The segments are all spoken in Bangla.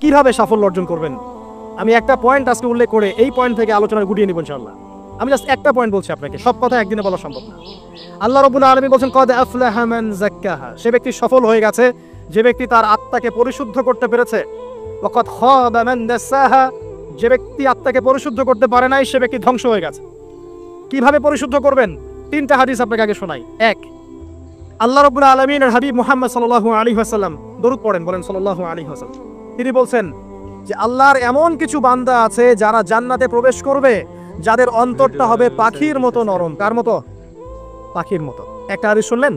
কিভাবে সাফল্য অর্জন করবেন। আমি একটা পয়েন্ট আজকে উল্লেখ করে এই পয়েন্ট থেকে আলোচনা গুটিয়ে নিব ইনশাআল্লাহ। আমি জাস্ট একটা পয়েন্ট বলছি আপনাকে, সব কথা একদিনে বলা সম্ভব না। আল্লাহ রাব্বুল আলামিন বলেন কদ আফলাহা মান যাক্কাহা, সে ব্যক্তি সফল হয়ে গেছে যে ব্যক্তি তার আত্মাকে পরিশুদ্ধ করতে পেরেছে। ওয়া কদ খাবা মান দাসাহা, যে ব্যক্তি আত্মাকে পরিশুদ্ধ করতে পারে নাই সে ব্যক্তি ধ্বংস হয়ে গেছে। কিভাবে পরিশুদ্ধ করবেন? তিনটা হাদিস আপনাকে আগে শোনাই। এক, আল্লাহ রাব্বুল আলামিনের হাবিব মুহাম্মদ সাল্লাল্লাহু আলাইহি ওয়াসাল্লাম, দরুদ পড়েন, বলেন সাল্লাল্লাহু আলাইহি ওয়াসাল্লাম। তিনি বলছেন যে আল্লাহর এমন কিছু বান্দা আছে যারা জান্নাতে প্রবেশ করবে যাদের অন্তরটা হবে পাখির মতো নরম। কার মতো? পাখির মতো। একটা হাদিস শুনলেন।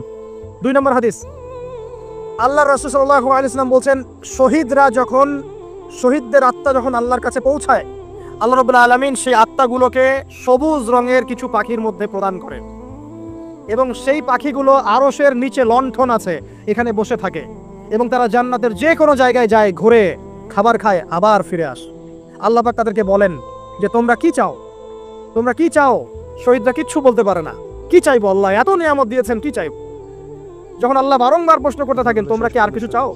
2 নম্বর হাদিস, আল্লাহ রাসূল সাল্লাল্লাহু আলাইহি ওয়াসাল্লাম বলছেন শহীদদের আত্মা যখন আল্লাহর কাছে পৌঁছায়, আল্লাহ রাব্বুল আলামিন সেই আত্মাগুলোকে সবুজ রঙের কিছু পাখির মধ্যে প্রদান করেন এবং সেই পাখিগুলো আরশের নিচে লণ্ঠন আছে এখানে বসে থাকে এবং তারা জান্নাতের যে কোনো জায়গায় যায়, ঘুরে খাবার খায়, আবার ফিরে আসে। আল্লাহ পাক তাদেরকে বলেন যে তোমরা কি চাও, তোমরা কি চাও? শহীদরা কিচ্ছু বলতে পারে না। কি চাইবো আল্লাহ, এত নিয়ামত দিয়েছেন, কি চাইবো? যখন আল্লাহ বারংবার প্রশ্ন করতে থাকেন তোমরা কি আর কিছু চাও,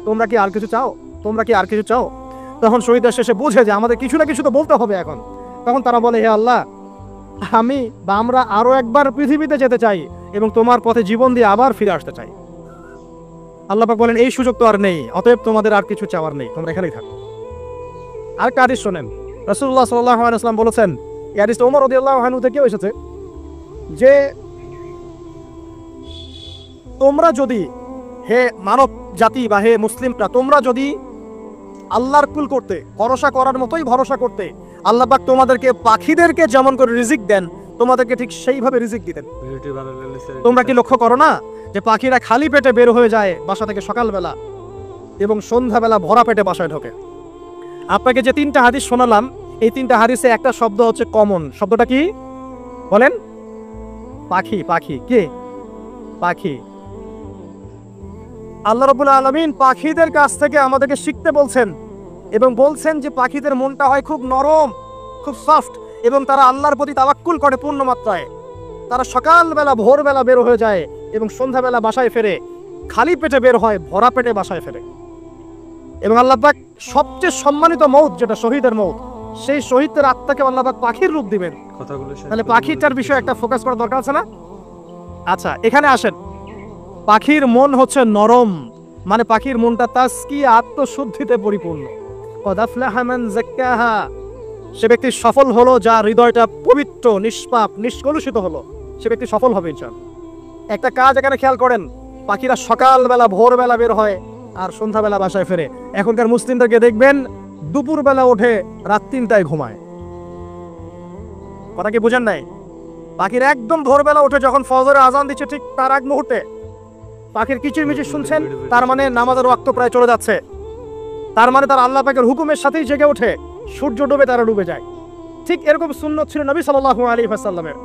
তোমরা কি আর কিছু চাও, তোমরা কি আর কিছু চাও, তখন শহীদরা শেষে বুঝে যে আমাদের কিছু না কিছু তো বলতে হবে এখন। তখন তারা বলে হে আল্লাহ, আমরা আরো একবার পৃথিবীতে যেতে চাই এবং তোমার পথে জীবন দিয়ে আবার ফিরে আসতে চাই। আল্লাহ পাক বলেন এই সুযোগ তো আর নেই, অতএব তোমাদের আর কিছু চাওয়ার নেই, তোমরা এখানেই থাকো। আরেকটা হাদিস শোনেন, রাসূলুল্লাহ সাল্লাল্লাহু আলাইহি ওয়াসাল্লাম বলেছেন, এই হাদিসটা ওমর রাদিয়াল্লাহু আনহু থেকে এসেছে, যে তোমরা যদি, হে মানব জাতি বা হে মুসলিমরা, তোমরা যদি আল্লাহর কুল করতে, ভরসা করার মতোই ভরসা করতে, আল্লাহ পাক তোমাদেরকে পাখিদেরকে যেমন করে রিজিক দেন তোমাদেরকে ঠিক সেইভাবে রিজিক দিতেন। তোমরা কি লক্ষ্য করো না যে পাখিরা খালি পেটে বের হয়ে যায় বাসা থেকে সকালবেলা এবং সন্ধ্যাবেলা ভরা পেটে বাসায় ঢোকে? আপনাকে যে 3টা হাদিস শোনালাম, এই 3টা হাদিসে একটা শব্দ হচ্ছে কমন। শব্দটা কি বলেন? পাখি। পাখি কে? পাখি। আল্লাহ রাব্বুল আলামিন পাখিদের কাছ থেকে আমাদেরকে শিখতে বলছেন এবং বলছেন যে পাখিদের মনটা হয় খুব নরম, খুব সফট এবং তারা আল্লাহর প্রতি তাওয়াক্কুল করে পূর্ণ মাত্রায়। তারা সকালবেলা ভোরবেলা বের হয়ে যায় এবং সন্ধ্যাবেলা বাসায় ফেরে, খালি পেটে বের হয়, ভরা পেটে বাসায় ফেরে। এবং আল্লাহ পাক সবচেয়ে সম্মানিত মৌত যেটা শহীদের মৌত, সেই শহীদদের আত্মাকে আল্লাহ পাক পাখির রূপ দিবেন। তাহলে পাখিটার বিষয়ে একটা ফোকাস করা দরকার আছে না? আচ্ছা, এখানে আসেন। পাখির মন হচ্ছে নরম, মানে পাখির মনটা তাজকিয়া, আত্মশুদ্ধিতে পরিপূর্ণ। কদ আফলাহা মান যাক্কাহা, সে ব্যক্তি সফল হলো যার হৃদয়টা পবিত্র, নিষ্পাপ, নিষ্কলুষিত হলো, সে ব্যক্তি সফল হবে ইনশাআল্লাহ। একটা কাজ এখানে খেয়াল করেন, পাখিরা সকালবেলা ভোরবেলা বের হয় আর সন্ধ্যাবেলা বাসায় ফেরে। এখনকার মুসলিমদেরকে দেখবেন দুপুরবেলা ওঠে, রাত 3টায় ঘুমায়। কথা কি বুঝেন নাই? পাখির একদম ভোরবেলা উঠে যখন ফজরের আজান দিচ্ছে ঠিক তার আগ মুহূর্তে পাখির কিচিরমিচির শুনছেন, তার মানে নামাজের ওয়াক্ত প্রায় চলে যাচ্ছে, তার মানে তার আল্লাহ পাকের হুকুমের সাথেই জেগে ওঠে, সূর্য ডুবে তারা ডুবে যায়। ঠিক এরকম সুন্নত ছিল নবী সাল্লাল্লাহু আলাইহি ওয়াসাল্লামের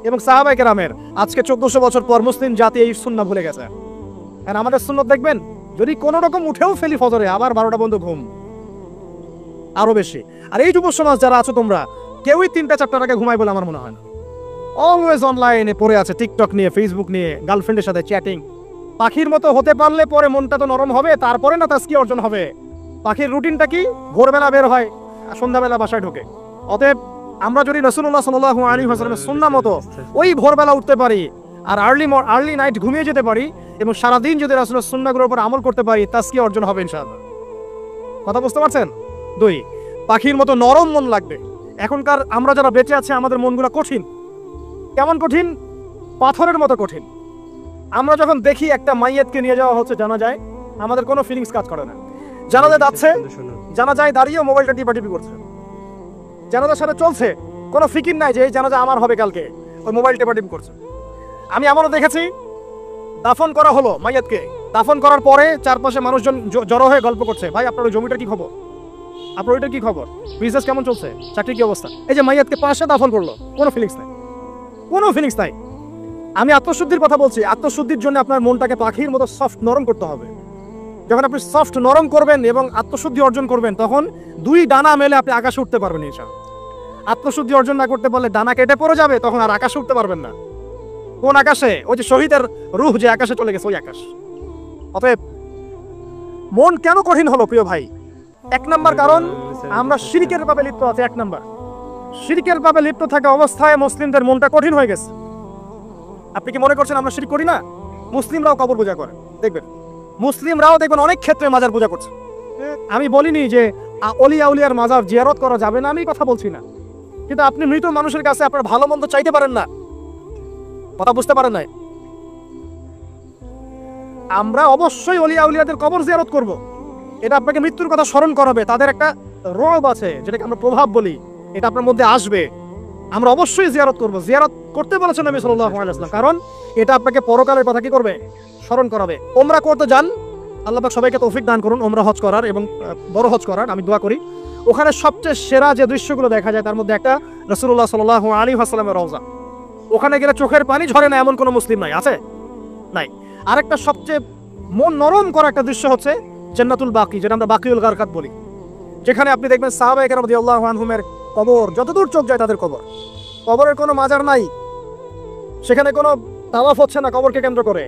এবং সাহাবায়ে কেরামের। আজকে 1400 বছর পর মুসলিম জাতি এই সুন্নাহ ভুলে গেছে। আর আমাদের সুন্নত দেখবেন, যদি কোনো রকম উঠেও ফেলি ফজরে, আবার 12টা বন্ধ ঘুম, আরো বেশি। আর এই যুব সমাজ যারা আছো তোমরা, কেউই 3টা-4টার আগে ঘুমায় বলে আমার মনে হয় না। অলওয়েজ অনলাইনে পড়ে আছে, টিকটক নিয়ে, ফেসবুক নিয়ে, গার্লফ্রেন্ডের সাথে চ্যাটিং। পাখির মতো হতে পারলে পরে মনটা তো নরম হবে, তারপরে না তাজকিয়া অর্জন হবে। পাখির রুটিনটা কি? ভোরবেলা বের হয়, সন্ধ্যাবেলা বাসায় ঢোকে। অতএব আমরা যদি রাসূলুল্লাহ সাল্লাল্লাহু আলাইহি ওয়াসাল্লামের সুন্নাহ মতো ওই ভোরবেলা উঠতে পারি আর আর্লি নাইট ঘুমিয়ে যেতে পারি এবং সারাদিন যদি রাসূলের সুন্নাহগুলোর উপর আমল করতে পারি, তাজকিয়া অর্জন হবে ইনশাআল্লাহ। কথা বুঝতে পারছেন? 2, পাখির মতো নরম মন লাগবে। এখনকার আমরা যারা বেঁচে আছি আমাদের মনগুলো কঠিন। কেমন কঠিন? পাথরের মতো কঠিন। আমরা যখন দেখি একটা মাইয়াতকে নিয়ে যাওয়া হচ্ছে জানাজায়, আমাদের কোনো ফিলিংস কাজ করে না। জানাজায় যাচ্ছে, জানাজায় দাঁড়িয়ে মোবাইলটা টিপাটিপি করছে, জানাজার সাথে চলছে, কোনো ফিকির নাই যে এই জানাজা আমার হবে কালকে, ওই মোবাইল টিপাটিপি করছে। আমি এমনও দেখেছি, দাফন করা হলো মাইয়াতকে, দাফন করার পরে চারপাশে মানুষজন জড়ো হয়ে গল্প করছে, ভাই আপনার ওই জমিটার কি খবর, আপনার ওইটার কি খবর, বিজনেস কেমন চলছে, চাকরি কি অবস্থা। এই যে মাইয়াতকে পাশে দাফন করলো, কোনো ফিলিংস নাই, কোনো ফিলিংস নাই। আমি আত্মশুদ্ধির কথা বলছি। আত্মশুদ্ধির জন্য আপনার মনটাকে পাখির মতো সফট নরম করতে হবে। যখন আপনি সফট নরম করবেন এবং আত্মশুদ্ধি অর্জন করবেন, তখন 2 ডানা মেলে আপনি আকাশে উঠতে পারবেন ইনশাআল্লাহ। আত্মশুদ্ধি অর্জন না করতে পারলে ডানা কেটে পড়ে যাবে, তখন আর আকাশে উঠতে পারবেন না। কোন আকাশে? ওই যে শহীদের রূহ যে আকাশে চলে গেছে, ওই আকাশ। অতএব মন কেন কঠিন হলো প্রিয় ভাই? এক নাম্বার কারণ আমরা শিরকের পাপে লিপ্ত আছি। এক নাম্বার, শিরকের পাপে লিপ্ত থাকা অবস্থায় মুসলিমদের মনটা কঠিন হয়ে গেছে। আপনি কি মনে করছেন আমরা শিরক করি না? মুসলিমরাও কবর পূজা করে, দেখবেন মুসলিমরাও দেখবেন অনেক ক্ষেত্রে মাজার পূজা করছে। আমি বলিনি যে অলিয়া উলিয়ার মাজার জিয়ারত করা যাবে না, আমি কথা বলছি না, কিন্তু আপনি মৃত মানুষের কাছে আপনার ভালো মন্দ চাইতে পারেন না, কথা বুঝতে পারেন না? আমরা অবশ্যই অলিয়া উলিয়াদের কবর জিয়ারত করব, এটা আপনাকে মৃত্যুর কথা স্মরণ করাবে। তাদের একটা রব আছে যেটাকে আমরা প্রভাব বলি, এটা আপনার মধ্যে আসবে। আমরা অবশ্যই জিয়ারত করব, জিয়ারত করতে বলেছেন নবী সাল্লাল্লাহু আলাইহি ওয়াসাল্লাম, কারণ এটা আপনাকে পরকালের কথা কি করবে, স্মরণ করাবে। ওমরা করতে যান, আল্লাহ পাক সবাইকে তৌফিক দান করুন ওমরা হজ করার এবং বড় হজ করার, আমি দোয়া করি। ওখানে সবচেয়ে সেরা যে দৃশ্যগুলো দেখা যায় তার মধ্যে একটা রাসূলুল্লাহ সাল্লাল্লাহু আলাইহি ওয়াসাল্লামের রওজা। ওখানে গেলে চোখের পানি ঝরে না এমন কোনো মুসলিম নাই, আছে? নাই। আরেকটা সবচেয়ে মন নরম করা একটা দৃশ্য হচ্ছে জান্নাতুল বাকি, যেটা আমরা বাকিউল গারকাত বলি, যেখানে আপনি দেখবেন সাহাবায়ে কেরাম রাদিয়াল্লাহু আনহুমের কবর, যতদূর চোখ যায় তাদের কবর, কবরের কোনো মাজার নাই, সেখানে কোনো তাওয়াফ হচ্ছে না কবরকে কেন্দ্র করে,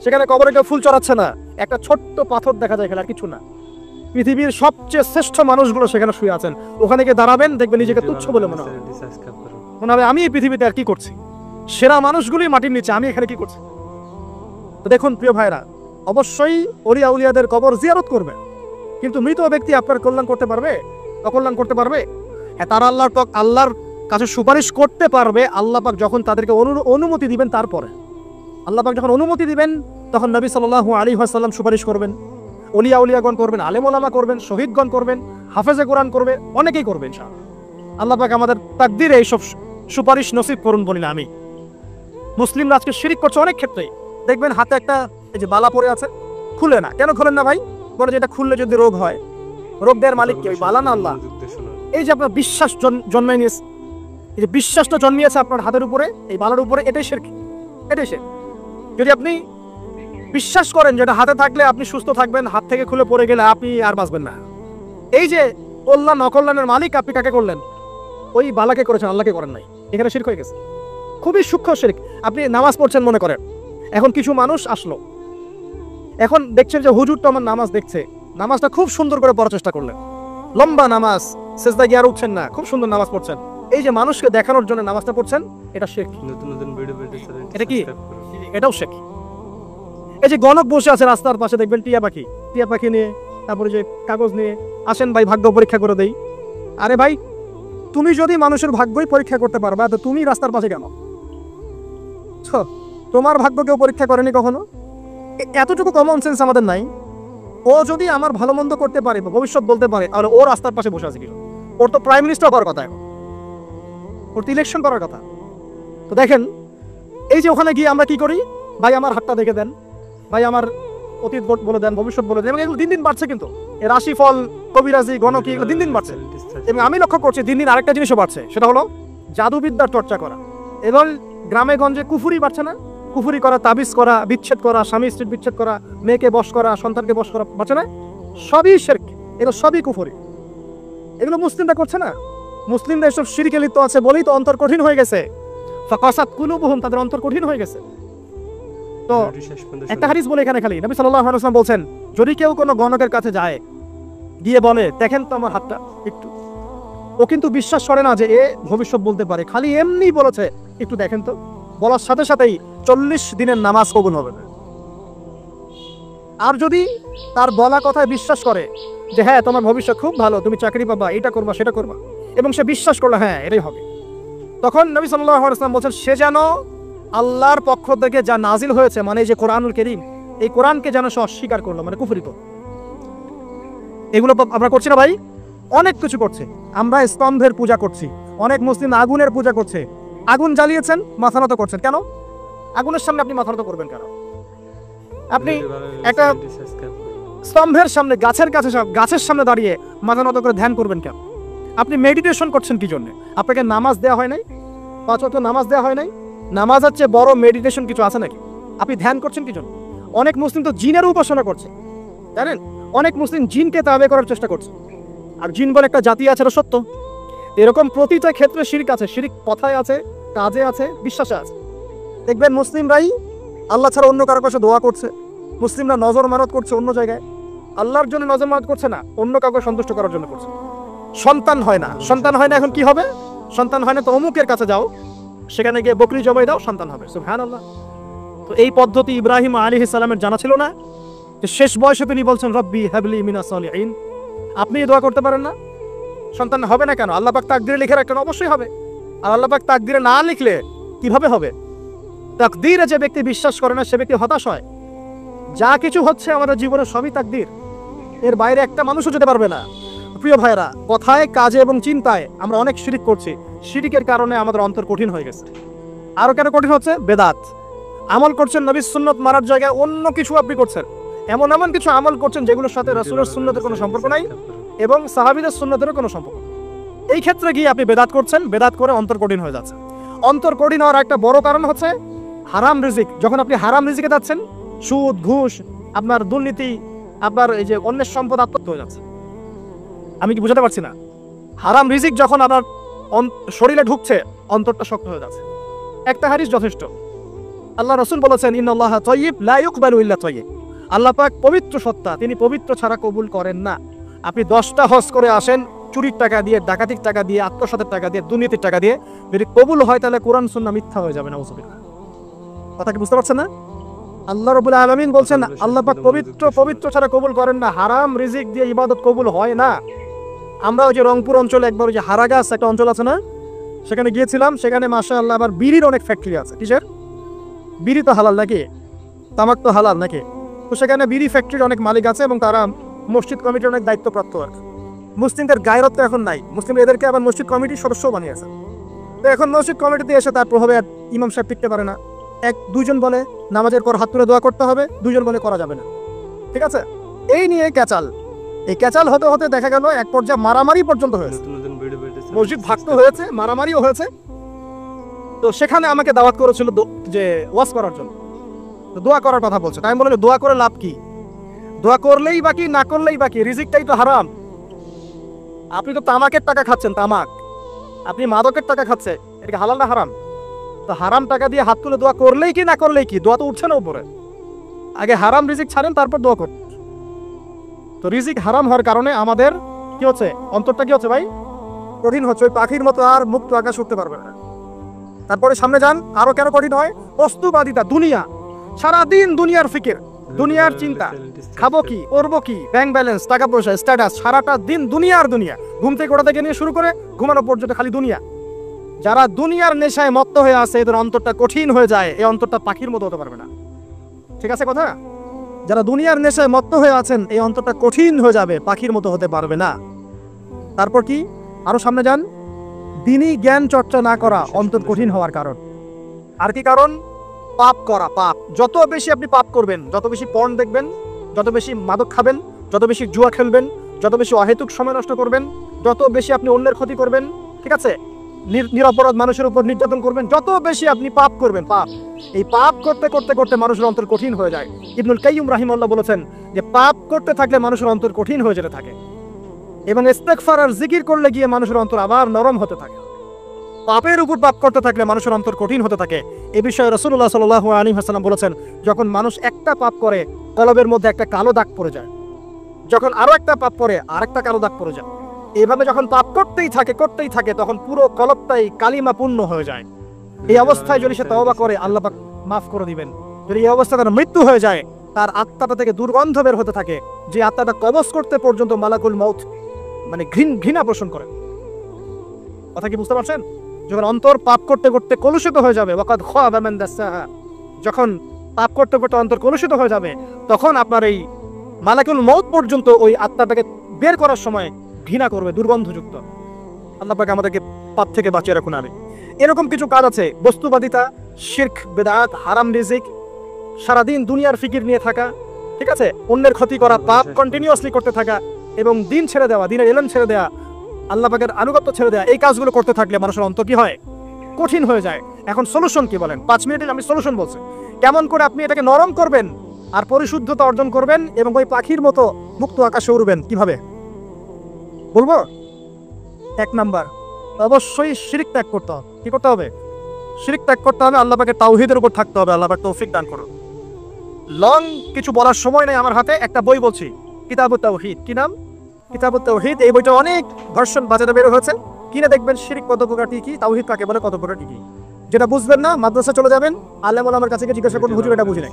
সেখানে কবরে কেউ ফুল চড়াচ্ছে না, একটা ছোট্ট পাথর দেখা যায়, খেলার কিছু না। পৃথিবীর সবচেয়ে শ্রেষ্ঠ মানুষগুলো সেখানে শুয়ে আছেন, ওখানে গিয়ে দাঁড়াবেন, দেখবেন নিজেকে তুচ্ছ বলে মনে হবে, আমি এই পৃথিবীতে আর কি করছি, সেরা মানুষগুলি মাটির নিচে, আমি এখানে কি করছি। তো দেখুন প্রিয় ভাইরা, অবশ্যই অলিয়া উলিয়াদের কবর জিয়ারত করবে, কিন্তু মৃত ব্যক্তি আপনার কল্যাণ করতে পারবে, অকল্যাণ করতে পারবে? হ্যাঁ, তারা আল্লাহর কাছে সুপারিশ করতে পারবে আল্লাহ পাক যখন তাদেরকে অনুমতি দিবেন। তারপরে আল্লাহ পাক যখন অনুমতি দিবেন তখন নবী সাল্লাল্লাহু আলাইহি ওয়াসাল্লাম সুপারিশ করবেন, অলিয়া উলিয়াগণ করবেন, আলেম ওলামা করবেন, শহীদগণ করবেন, হাফেজে কোরআন করবে, অনেকেই করবেন ইনশাআল্লাহ। আল্লাহ পাক আমাদের তাকদীরে এইসব সুপারিশ নসিব করুন বলি না আমি। মুসলিমরা আজকে শিরক করছে অনেক ক্ষেত্রেই, দেখবেন হাতে একটা এই যে বালা পড়ে আছে, খুলে না, কেন খুলেন না ভাই? বলে যেটা খুললে যদি রোগ হয়, রোগ দেওয়ার মালিক কি? ওই বালা না আল্লাহ? এই যে আপনার বিশ্বাস জন্মায় নিয়েছে, এই যে বিশ্বাসটা জন্মিয়েছে আপনার হাতের উপরে, এই বালার উপরে, এটাই শিরক, এটাই শিরক। যদি আপনি বিশ্বাস করেন যেটা হাতে থাকলে আপনি সুস্থ থাকবেন, হাত থেকে খুলে পড়ে গেলে আপনি আর বাঁচবেন না, এই যে কল্যাণ অকল্যাণের মালিক আপনি কাকে করলেন? ওই বালাকে করেছেন, আল্লাহকে করেন নাই, এখানে শিরক হয়ে গেছে, খুবই সূক্ষ্ম শিরক। আপনি নামাজ পড়ছেন মনে করেন, এখন কিছু মানুষ আসলো, এখন দেখছেন যে হুজুরটা আমার নামাজ দেখছে, নামাজটা খুব সুন্দর করে পড়ার চেষ্টা করলেন, লম্বা নামাজ, সেজদা গিয়ে আর উঠছেন না, খুব সুন্দর নামাজ পড়ছেন, এই যে মানুষকে দেখানোর জন্য নামাজটা পড়ছেন, এটা শিরক। এটা কি? এটাও শিরক। এই যে গণক বসে আছে রাস্তার পাশে, দেখবেন টিয়া পাখি নিয়ে, তারপরে যে কাগজ নিয়ে, আসেন ভাই ভাগ্য পরীক্ষা করে দেই। আরে ভাই, তুমি যদি মানুষের ভাগ্যই পরীক্ষা করতে পারবা তো তুমি রাস্তার পাশে কেন? তোমার ভাগ্য কেউ পরীক্ষা করেনি কখনো? এতটুকু কমন সেন্স আমাদের নাই? ও যদি আমার ভালো মন্দ করতে পারে, ভবিষ্যৎ বলতে পারে, তাহলে ও রাস্তার পাশে বসে আছে কি? ওর তো প্রাইম মিনিস্টার হওয়ার কথা, এখন ওর তো ইলেকশন করার কথা। তো দেখেন, এই যে ওখানে গিয়ে আমরা কি করি, ভাই আমার হাতটা দেখে দেন, ভাই আমার অতীত বলে দেন, ভবিষ্যৎ বলে দেন, এবং এগুলো দিন দিন বাড়ছে, কিন্তু এই রাশিফল, কবিরাজি, গণকি, এগুলো দিন দিন বাড়ছে। এবং আমি লক্ষ্য করছি দিন দিন আরেকটা জিনিসও বাড়ছে, সেটা হলো জাদুবিদ্যার চর্চা করা। এবং গ্রামে গঞ্জে কুফুরি বাড়ছে না? কুফুরি করা, তাবিজ করা, বিচ্ছেদ করা, স্বামী স্ত্রীর বিচ্ছেদ করা, মেয়েকে বশ করা, সন্তানকে বশ করা, বাড়ছে না? সবই শিরক, এগুলো সবই কুফুরি। এগুলো মুসলিমরা করছে না? মুসলিমরা এসব শিরকে লিপ্ত আছে বলেই তো অন্তর কঠিন হয়ে গেছে, ফাকাসাত কুলুবুহুম, তাদের অন্তর কঠিন হয়ে গেছে। তো একটা হাদিস বলে এখানে খালি, নবী সাল্লাল্লাহু আলাইহি ওয়াসাল্লাম বলছেন, যদি কেউ কোনো গণকের কাছে যায়, গিয়ে বলে দেখেন তো আমার হাতটা একটু, ও কিন্তু বিশ্বাস করে না যে এ ভবিষ্যৎ বলতে পারে, খালি এমনি বলেছে একটু দেখেন তো, বলার সাথে সাথেই 40 দিনের নামাজ কবুল হবে। আর যদি তার বলা কথায় বিশ্বাস করে যে হ্যাঁ তোমার ভবিষ্যৎ খুব ভালো, তুমি চাকরি পাবা, এটা করবা সেটা করবা, এবং সে বিশ্বাস করলো হ্যাঁ এটাই হবে, তখন নবী সাল্লাল্লাহু আলাইহি ওয়াসাল্লাম বলছেন সে যেন আল্লাহর পক্ষ থেকে যা নাজিল হয়েছে, মানে যে কোরআনুল কারীম, এই কোরআনকে যেন সে অস্বীকার করলো, মানে কুফরি করলো। এগুলো আমরা করছি না ভাই? অনেক কিছু করছে। আমরা স্তম্ভের পূজা করছি, অনেক মুসলিম আগুনের পূজা করছে, আগুন জ্বালিয়েছেন, মাথা নত করছেন, কেন? আগুনের সামনে আপনি মাথা নত করবেন কেন? আপনি একটা স্তম্ভের সামনে, গাছের সামনে দাঁড়িয়ে মাথা নত করে ধ্যান করবেন কেন? আপনি মেডিটেশন করছেন কি জন্য? আপনাকে নামাজ দেওয়া হয় নাই? 5 ওয়াক্ত নামাজ দেওয়া হয় নাই? নামাজ হচ্ছে বড় মেডিটেশন কিছু আছে নাকি? আপনি ধ্যান করছেন কি জন্য? অনেক মুসলিম তো জিনের উপাসনা করছে, জানেন? অনেক মুসলিম জিনকে তাবে করার চেষ্টা করছে, আর জিন বলে একটা জাতি আছে, এটা সত্য। এরকম প্রতিটা ক্ষেত্রে শিরক আছে, শিরক কথায় আছে, কাজে আছে, বিশ্বাসে আছে। দেখবেন মুসলিমরাই আল্লাহ ছাড়া অন্য কারো কাছে দোয়া করছে, মুসলিমরা নজর মানত করছে অন্য জায়গায়, আল্লাহর জন্য নজর মানত করছে না, অন্য কাউকে সন্তুষ্ট করার জন্য করছে। সন্তান হয় না, সন্তান হয় না, এখন কি হবে? সন্তান হয় না তো অমুকের কাছে যাও, সেখানে গিয়ে বকরি জবাই দাও, সন্তান হবে। সুবহানাল্লাহ। তো এই পদ্ধতি ইব্রাহিম আলাইহিস সালামের জানা ছিল না, যে শেষ বয়সে তিনি বলছেন রব্বি হাবলি মিনাস সালিহিন। আপনি দোয়া করতে পারেন না? সন্তান হবে না কেন? আল্লাহ পাক তাকদীরে লিখে রাখেন, অবশ্যই হবে। আর আল্লাহ পাক তাকদীরে না লিখলে কিভাবে হবে? তাকদীরে যে ব্যক্তি বিশ্বাস করে না সে ব্যক্তি হতাশ হয়। যা কিছু হচ্ছে আমাদের জীবনে সবই তাকদীর, এর বাইরে একটা মানুষও যেতে পারবে না। প্রিয় ভাইরা, কথায় কাজে এবং চিন্তায় আমরা অনেক শিরিক করছি। শিরিকের কারণে আমাদের অন্তর কঠিন হয়ে গেছে। আরো কেন কঠিন হচ্ছে? বেদাত। আমল করছেন নবীর সুন্নত মারার জায়গায় অন্য কিছু আপনি করছেন, এমন এমন কিছু আমল করছেন যেগুলোর সাথে রাসূলের সুন্নতের কোনো সম্পর্ক নাই এবং সাহাবীদের সুন্নতেরও কোনো সম্পর্ক নেই। এই ক্ষেত্রে গিয়ে আপনি বেদাত করছেন, বেদাত করে অন্তর কঠিন হয়ে যাচ্ছে। অন্তর কঠিন হওয়ার একটা বড় কারণ হচ্ছে হারাম রিজিক। যখন আপনি হারাম রিজিকে যাচ্ছেন, সুদ, ঘুষ, আপনার দুর্নীতি, আপনার এই যে অন্যের সম্পদ আত্মসাৎ হয়ে যাচ্ছে। আমি কি বুঝাতে পারছি না? হারাম রিজিক যখন আপনার শরীরে ঢুকছে, অন্তরটা শক্ত হয়ে যাচ্ছে। একটা হাদিস যথেষ্ট। আল্লাহ রাসূল বলেছেন, ইন্নাল্লাহা তাইয়্যিব লা ইকবালু ইল্লা তাইয়্যিব। আল্লাহ পাক পবিত্র সত্তা, তিনি পবিত্র ছাড়া কবুল করেন না। আপনি 10টা হজ করে আসেন, চুরির টাকা দিয়ে, ডাকাতির টাকা দিয়ে, আত্মসাতের টাকা দিয়ে, দুর্নীতির টাকা দিয়ে, যদি কবুল হয় তাহলে কোরআন সুন্নাহ মিথ্যা হয়ে যাবে। নাউযুবিল্লাহ। কথা কি বুঝতে পারছেন না? আল্লাহ রাব্বুল আলামিন বলছেন আল্লাহ পাক পবিত্র ছাড়া কবুল করেন না। হারাম রিজিক দিয়ে ইবাদত কবুল হয় না। আমরা ওই যে রংপুর অঞ্চলে একবার ওই যে হারাগাছ একটা অঞ্চল আছে না, সেখানে গিয়েছিলাম। সেখানে মাশাআল্লাহ আবার বিড়ির অনেক ফ্যাক্টরি আছে। কিসের? বিড়ি তো হালাল নাকি? তামাক তো হালাল নাকি? তো সেখানে বিড়ি ফ্যাক্টরির অনেক মালিক আছে এবং তারা মসজিদ কমিটির অনেক দায়িত্বপ্রাপ্ত আর। মুসলিমদের গায়রত তো এখন নাই, মুসলিম এদেরকে আবার মসজিদ কমিটির সদস্য বানিয়েছে। তো এখন মসজিদ কমিটিতে এসে তার প্রভাবে ইমাম সাহেব টিকতে পারে না। দুইজন বলে নামাজের পর হাত তুলে দোয়া করতে হবে, দুইজন বলে করা যাবে না। ঠিক আছে, এই নিয়ে ক্যাচাল। এই ক্যাচাল হতে হতে দেখা গেল এক পর্যায়ে মারামারি পর্যন্ত হয়েছে। মসজিদ ভাগত হয়েছে, মারামারিও হয়েছে। তো সেখানে আমাকে দাওয়াত করেছিল যে ওয়াজ করার জন্য। তো দোয়া করার কথা বলছে। তাই আমি বললাম দোয়া করে লাভ কি? দোয়া করলেই বাকি, না করলেই বাকি, রিজিকটাই তো হারাম। আপনি তো তামাকের টাকা খাচ্ছেন, তামাক। আপনি মাদকের টাকা খাচ্ছেন, এটা হালাল না হারাম? তো হারাম টাকা দিয়ে হাত তুলে দোয়া করলেই কি, না করলেই কি? দোয়া তো উঠছে না উপরে। আগে হারাম রিজিক ছাড়েন, তারপর দোয়া করুন। তো রিজিক হারাম হওয়ার কারণে আমাদের কি হচ্ছে? অন্তরটা কি হচ্ছে ভাই? কঠিন হচ্ছে। ওই পাখির মতো আর মুক্ত আকাশ উঠতে পারবে না। তারপরে সামনে যান, আরো কেন কঠিন হয়? বস্তুবাদিতা, দুনিয়া। সারাদিন দুনিয়ার ফিকির, দুনিয়ার চিন্তা, খাবো কি, করবো কি, ব্যাংক ব্যালেন্স, টাকা পয়সা, স্ট্যাটাস, সারাটা দিন দুনিয়ার দুনিয়া। ঘুম থেকে ওঠা থেকে নিয়ে শুরু করে ঘুমানো পর্যন্ত খালি দুনিয়া। যারা দুনিয়ার নেশায় মত্ত হয়ে আছে, এদের অন্তরটা কঠিন হয়ে যায়। এই অন্তরটা পাখির মতো হতে পারবে না। ঠিক আছে কথা? যারা দুনিয়ার নেশায় মত্ত হয়ে আছেন, এই অন্তরটা কঠিন হয়ে যাবে, পাখির মতো হতে পারবে না। তারপর কি? আরো সামনে যান, দিনই জ্ঞান চর্চা না করা অন্তর কঠিন হওয়ার কারণ। আর কি কারণ? পাপ করা। পাপ যত বেশি আপনি পাপ করবেন, যত বেশি পর্ন দেখবেন, যত বেশি মাদক খাবেন, যত বেশি জুয়া খেলবেন, যত বেশি অহেতুক সময় নষ্ট করবেন, যত বেশি আপনি অন্যের ক্ষতি করবেন, ঠিক আছে, নিরপরাধ মানুষের উপর নির্যাতন করবেন, যত বেশি আপনি পাপ করবেন, পাপ, এই পাপ করতে করতে করতে মানুষের অন্তর কঠিন হয়ে যায়। ইবনুল কাইয়্যিম রাহিমাহুল্লাহ বলেছেন যে পাপ করতে থাকলে মানুষের অন্তর কঠিন হয়ে যেতে থাকে এবং ইস্তেগফার আর জিকির করলে গিয়ে মানুষের অন্তর আবার নরম হতে থাকে। পাপের উপর পাপ করতে থাকলে মানুষের অন্তর কঠিন হতে থাকে। এ বিষয়ে রাসূলুল্লাহ সাল্লাল্লাহু আলাইহি ওয়াসাল্লাম বলেছেন, যখন মানুষ একটা পাপ করে কলবের মধ্যে একটা কালো দাগ পড়ে যায়, যখন আরো একটা পাপ করে আরেকটা কালো দাগ পড়ে যায়। এভাবে যখন পাপ করতেই থাকে তখন পুরো কলবটাই কালিমাপূর্ণ হয়ে যায়। এই অবস্থায় যদি সে তওবা করে, আল্লাহ পাক মাফ করে দিবেন। যদি এই অবস্থায় তার মৃত্যু হয়ে যায়, তার আত্মাটা থেকে দুর্গন্ধ বের হতে থাকে, যে আত্মাটা কবজ করতে পর্যন্ত মালাকুল মউত মানে ঘৃণা পোষণ করে। কথা কি বুঝতে পারছেন? যখন অন্তর পাপ করতে করতে কলুষিত হয়ে যাবে, ওয়াকাদ খাবা মান দাসসাহা, যখন পাপ করতে করতে অন্তর কলুষিত হয়ে যাবে, তখন আপনার এই মালাকুল মউত পর্যন্ত ওই আত্মাটাকে বের করার সময় ঘৃণা করবে, দুর্গন্ধযুক্ত। আল্লাহ পাক আমাদেরকে পাপ থেকে বাঁচিয়ে রাখুন। আরে এরকম কিছু কাজ আছে, বস্তুবাদিতা, শিরক, বেদাত, হারাম রিজিক, সারাদিন দুনিয়ার ফিকির নিয়ে থাকা, ঠিক আছে, অন্যের ক্ষতি করা, পাপ কন্টিনিউয়াসলি করতে থাকা এবং দিন ছেড়ে দেওয়া, দিনের এলেম ছেড়ে দেওয়া, আল্লাহ পাকের আনুগত্য ছেড়ে দেওয়া, এই কাজগুলো করতে থাকলে মানুষের অন্তর কি হয়? কঠিন হয়ে যায়। এখন সলিউশন কি বলেন? 5 মিনিটে আমি সলিউশন বলছি। কেমন করে আপনি এটাকে নরম করবেন আর পরিশুদ্ধতা অর্জন করবেন এবং ওই পাখির মতো মুক্ত আকাশে উড়বেন, কিভাবে বলবো? 1 নাম্বার, অবশ্যই শিরক ত্যাগ করতে হবে। কি করতে হবে? শিরক ত্যাগ করতে হবে, আল্লাহ পাকের তাওহীদের উপর থাকতে হবে। আল্লাহ পাক তৌফিক দান করুন। লং কিছু বলার সময় নেই আমার হাতে, একটা বই বলছি, কিতাবুত তাওহীদ। কি নাম? কিতাবুত তাওহীদ। এই বইটা অনেক ভার্সন বাজারে বের হয়েছে, কিনে দেখবেন শিরক কত প্রকার কি, তাওহীদ কাকে বলে, কত প্রকার কি। যেটা বুঝবেন না মাদ্রাসা চলে যাবেন, আলেম ওলামার কাছে গিয়ে জিজ্ঞাসা করুন, হুজুর এটা বুঝি নাই।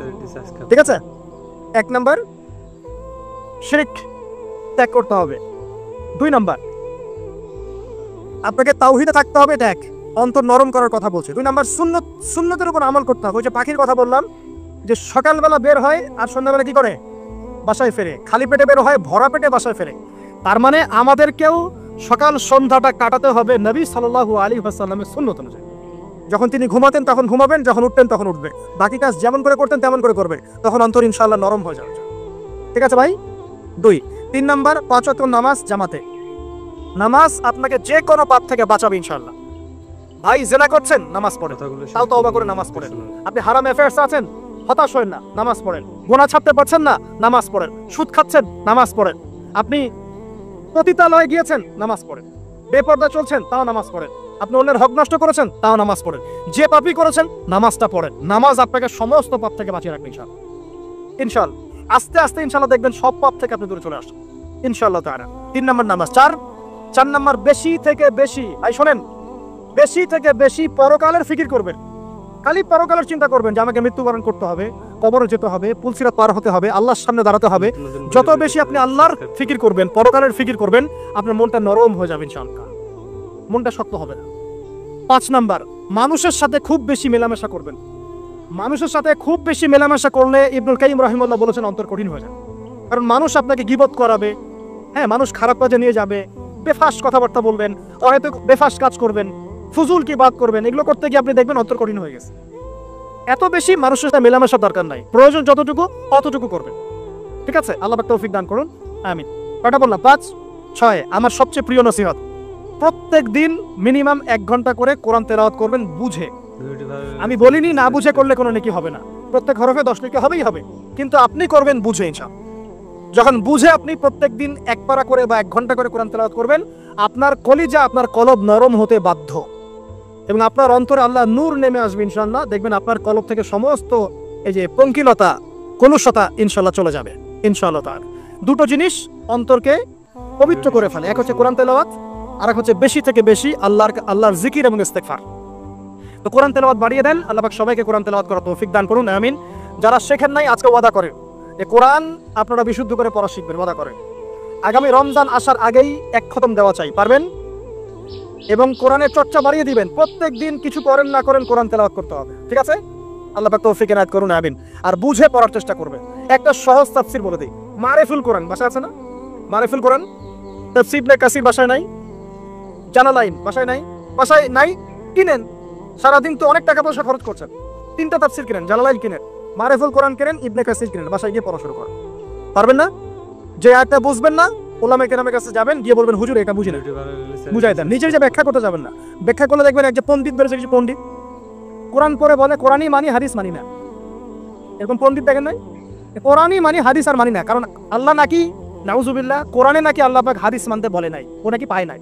ঠিক আছে? 1 নাম্বার শিরক ত্যাগ করতে হবে। 2 নাম্বার আপনাকে তাওহীদে থাকতে হবে, এটা এক, অন্তর নরম করার কথা বলছে। 2 নাম্বার সুন্নতের উপর আমল করতে হবে। ওই যে পাখির কথা বললাম, যে সকালবেলা বের হয় আর সন্ধ্যাবেলা কি করে? বাসায় ফেরে। খালি পেটে বের হয়, ভরা পেটে বাসায় ফেরে। তার মানে আমাদেরকেও সকাল সন্ধ্যাটা কাটাতে হবে নবী সাল্লাল্লাহু আলাইহি ওয়াসাল্লামের সুন্নত অনুযায়ী। যখন তিনি ঘুমাতেন তখন ঘুমাবেন, যখন উঠতেন তখন উঠবে, বাকি কাজ যেমন করে করতেন তেমন করে করবে, তখন অন্তর ইনশাআল্লাহ নরম হয়ে যাবে। ঠিক আছে ভাই? 2। 3 নাম্বার 5 ওয়াক্ত নামাজ জামাতে। নামাজ আপনাকে যে কোনো পাপ থেকে বাঁচাবে ইনশাআল্লাহ। ভাই জেনা করছেন, নামাজ পড়েন, তাও তওবা করে নামাজ পড়েন। আপনি হারাম অ্যাফেয়ার্স আছেন, হতাশ হবেন না, নামাজ পড়েন। গুনাহ ছাড়তে পারছেন না, নামাজ পড়েন। সুদ খাচ্ছেন, নামাজ পড়েন। আপনি পতিতালয়ে গিয়েছেন, নামাজ পড়েন। বেপরদা চলছেন, তাও নামাজ পড়েন। আপনি অন্যের হক নষ্ট করেছেন, তাও নামাজ পড়েন। যে পাপই করেছেন, নামাজটা পড়েন। নামাজ আপনাকে সমস্ত পাপ থেকে বাঁচিয়ে রাখবে ইনশাআল্লাহ। ইনশাআল্লাহ আস্তে আস্তে ইনশাআল্লাহ দেখবেন সব পাপ থেকে আপনি দূরে চলে আসছেন ইনশাআল্লাহ তাআলা। 3 নাম্বার নামাজ। 4 নাম্বার বেশি থেকে বেশি, ভাই শোনেন, বেশি থেকে বেশি পরকালের ফিকির করবেন। খালি পরকালের চিন্তা করবেন যে আমাকে মৃত্যুবরণ করতে হবে, কবরে যেতে হবে, পুলসিরাত পার হতে হবে, আল্লাহর সামনে দাঁড়াতে হবে। যত বেশি আপনি আল্লাহর ফিকির করবেন, পরকালের ফিকির করবেন, আপনার মনটা নরম হয়ে যাবে ইনশাআল্লাহ, মনটা শক্ত হবে না। 5 নাম্বার মানুষের সাথে খুব বেশি মেলামেশা করবেন। মানুষের সাথে খুব বেশি মেলামেশা করলে ইবনুল কাইয়িম রাহিমাহুল্লাহ বলেছেন অন্তর কঠিন হয়ে যায়। কারণ মানুষ আপনাকে গীবত করাবে, হ্যাঁ, মানুষ খারাপ কাজে নিয়ে যাবে, বেফাস কথাবার্তা বলবেন, হয়তো বেফাস কাজ করবেন, ফুজুল কি বাদ করবেন। এগুলো করতে গিয়ে আপনি দেখবেন অন্তর কঠিন হয়ে গেছে। এত বেশি মানুষের সাথে মেলামেশা দরকার নাই, প্রয়োজন যতটুকু অতটুকু করবেন। ঠিক আছে? আল্লাহ পাক তৌফিক দান করুন, আমিন। কয়টা বললাম? 5, 6। আমার সবচেয়ে প্রিয় নসিহত, প্রত্যেক দিন মিনিমাম 1 ঘন্টা করে কোরআন তেলাওয়াত করবেন বুঝে। আমি বলিনি না বুঝে করলে কোনো নেকি হবে না, প্রত্যেক হরফে 10 নেকি হবেই হবে, কিন্তু আপনি করবেন বুঝে ইনশাআল্লাহ। যখন বুঝে আপনি প্রত্যেক দিন 1 পারা করে বা 1 ঘন্টা করে কোরআন তেলাওয়াত করবেন, আপনার কলিজা, আপনার কলব নরম হতে বাধ্য, এবং আপনার অন্তরে আল্লাহ নূর নেমে আসবে ইনশাআল্লাহ। দেখবেন আপনার কলব থেকে সমস্ত এই যে পঙ্কিলতা, কলুষতা ইনশাআল্লাহ চলে যাবে ইনশাআল্লাহ তাআলা। 2টো জিনিস অন্তরকে পবিত্র করে ফেলে, এক হচ্ছে কোরআন তেলাওয়াত, আর এক হচ্ছে বেশি থেকে বেশি আল্লাহর জিকির এবং ইস্তেগফার। তো কোরআন তেলাওয়াত বাড়িয়ে দেন, আল্লাহ পাক সবাইকে কোরআন তেলাওয়াত করার তৌফিক দান করুন, আমিন। যারা শেখেন নাই আজকে ওয়াদা করেন যে কোরআন আপনারা বিশুদ্ধ করে পড়া শিখবেন, ওয়াদা করেন। আগামী রমজান আসার আগেই 1 খতম দেওয়া চাই, পারবেন? এবং কোরআনের চর্চা বাড়িয়ে দিবেন, প্রত্যেক দিন কিছু করেন না করেন কোরআন তেলাওয়াত করতে হবে। ঠিক আছে? আল্লাহ পাক তৌফিক এনায়েত করুন, আমিন। আর বুঝে পড়ার চেষ্টা করবেন। একটা সহজ তাফসীর বলে দেই, মারিফুল কোরআন বাসায় আছে না? মারিফুল কোরআন তাফসীর ইবনে কাসির বাসায় নাই, জালালাইন বাসায় নাই, বাসায় নাই, কিনেন। সারাদিন তো অনেক টাকা পয়সা খরচ করছেন, 3টা তাফসীর কিনেন, জালালাইন কিনেন, মারিফুল কোরআন কিনেন, ইবনে কাসির কিনেন, বাসায় গিয়ে পড়া শুরু করেন। পারবেন না? যে আয়াতটা বুঝবেন না, ওলামায়ে কেরামের কাছে যাবেন, গিয়ে বলবেন হুজুর এটা বুঝি না, বুঝাই দেন। নিজে যে ব্যাখ্যা করতে যাবেন না, ব্যাখ্যা করলে দেখবেন এক যে পণ্ডিত বেরোছে, কিছু পণ্ডিত কোরআন পড়ে বলে কোরআনই মানি, হাদিস মানি না। এরকম পণ্ডিত দেখেন নাই? কোরআনই মানি, হাদিস আর মানি না। কারণ আল্লাহ নাকি, নাউজুবিল্লাহ, কোরআনে নাকি আল্লাহ পাক হাদিস মানতে বলে নাই, ও নাকি পায় নাই।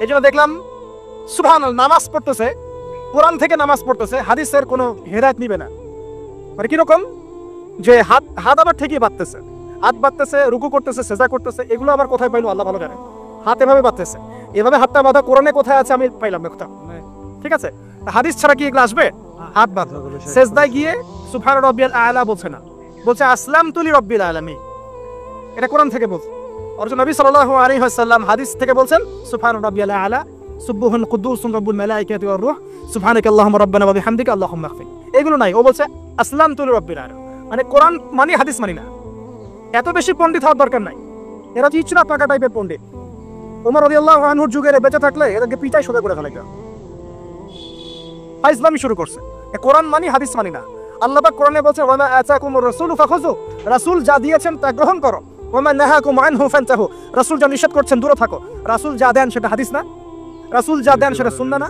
এই জন্য দেখলাম সুবহানাল্লাহ, নামাজ পড়তেছে, কোরআন থেকে নামাজ পড়তেছে, হাদিসের কোনো হেদায়েত নিবে না। মানে কিরকম যে হাত আবার ঠিকই বাঁধতেছে, হাত বাঁধতেছে, রুকু করতেছে, সেজদা করতেছে, এগুলো আবার কোথায় পাইলো আল্লাহ ভালো জানে। হাত এভাবে বাঁধতেছে, এভাবে হাতটা বাঁধা কোরআনে কোথায় আছে আমি পাইলাম না কোথাও। ঠিক আছে? হাদিস ছাড়া কি এগুলো আসবে? হাত বাঁধা। সেজদায় গিয়ে সুবহান রাব্বিয়াল আ'লা বলছে না, বলছে আসলামতু লিরাব্বিল আলামিন। এটা কোরআন থেকে বলছে। অর্জন নবী সাল্লাল্লাহু আলাইহি ওয়াসাল্লাম হাদিস থেকে বলছেন সুবহান রাব্বিয়াল আ'লা, সুবহুন কুদ্দুসুন রাব্বুল মালাইকাতি ওয়ার রূহ, সুবহানাকাল্লাহুম্মা রাব্বানা ওয়া বিহামদিকা আল্লাহুম্মা ইগফির। এগুলো নাই, ও বলছে আসলামতু লিরাব্বিল আলামিন। মানে কোরআন মানি, হাদিস মানি না। এত বেশি পণ্ডিত হওয়ার দরকার নাই, এরা চিচড়া পাকা টাইপের পণ্ডিত। ওমর রাদিয়াল্লাহু আনহুর যুগে বেঁচে থাকলে এদেরকে পিটাই সোজা করে ফেলাইতো। ইসলামী শুরু করছে, কোরআন মানি, হাদিস মানি না। আল্লাহ পাক কোরআনে বলছে ওয়া মা আতাকুমুর রাসূলু ফাখুযু, রাসূল যা দিয়েছেন তা গ্রহণ করো। ওয়া মা নাহাকুম আনহু ফান্তাহু, রাসূল যা নিষেধ করছেন দূরে থাকো। রাসূল যা দেন সেটা হাদিস না, রাসূল যা দেন সেটা সুন্নাহ না।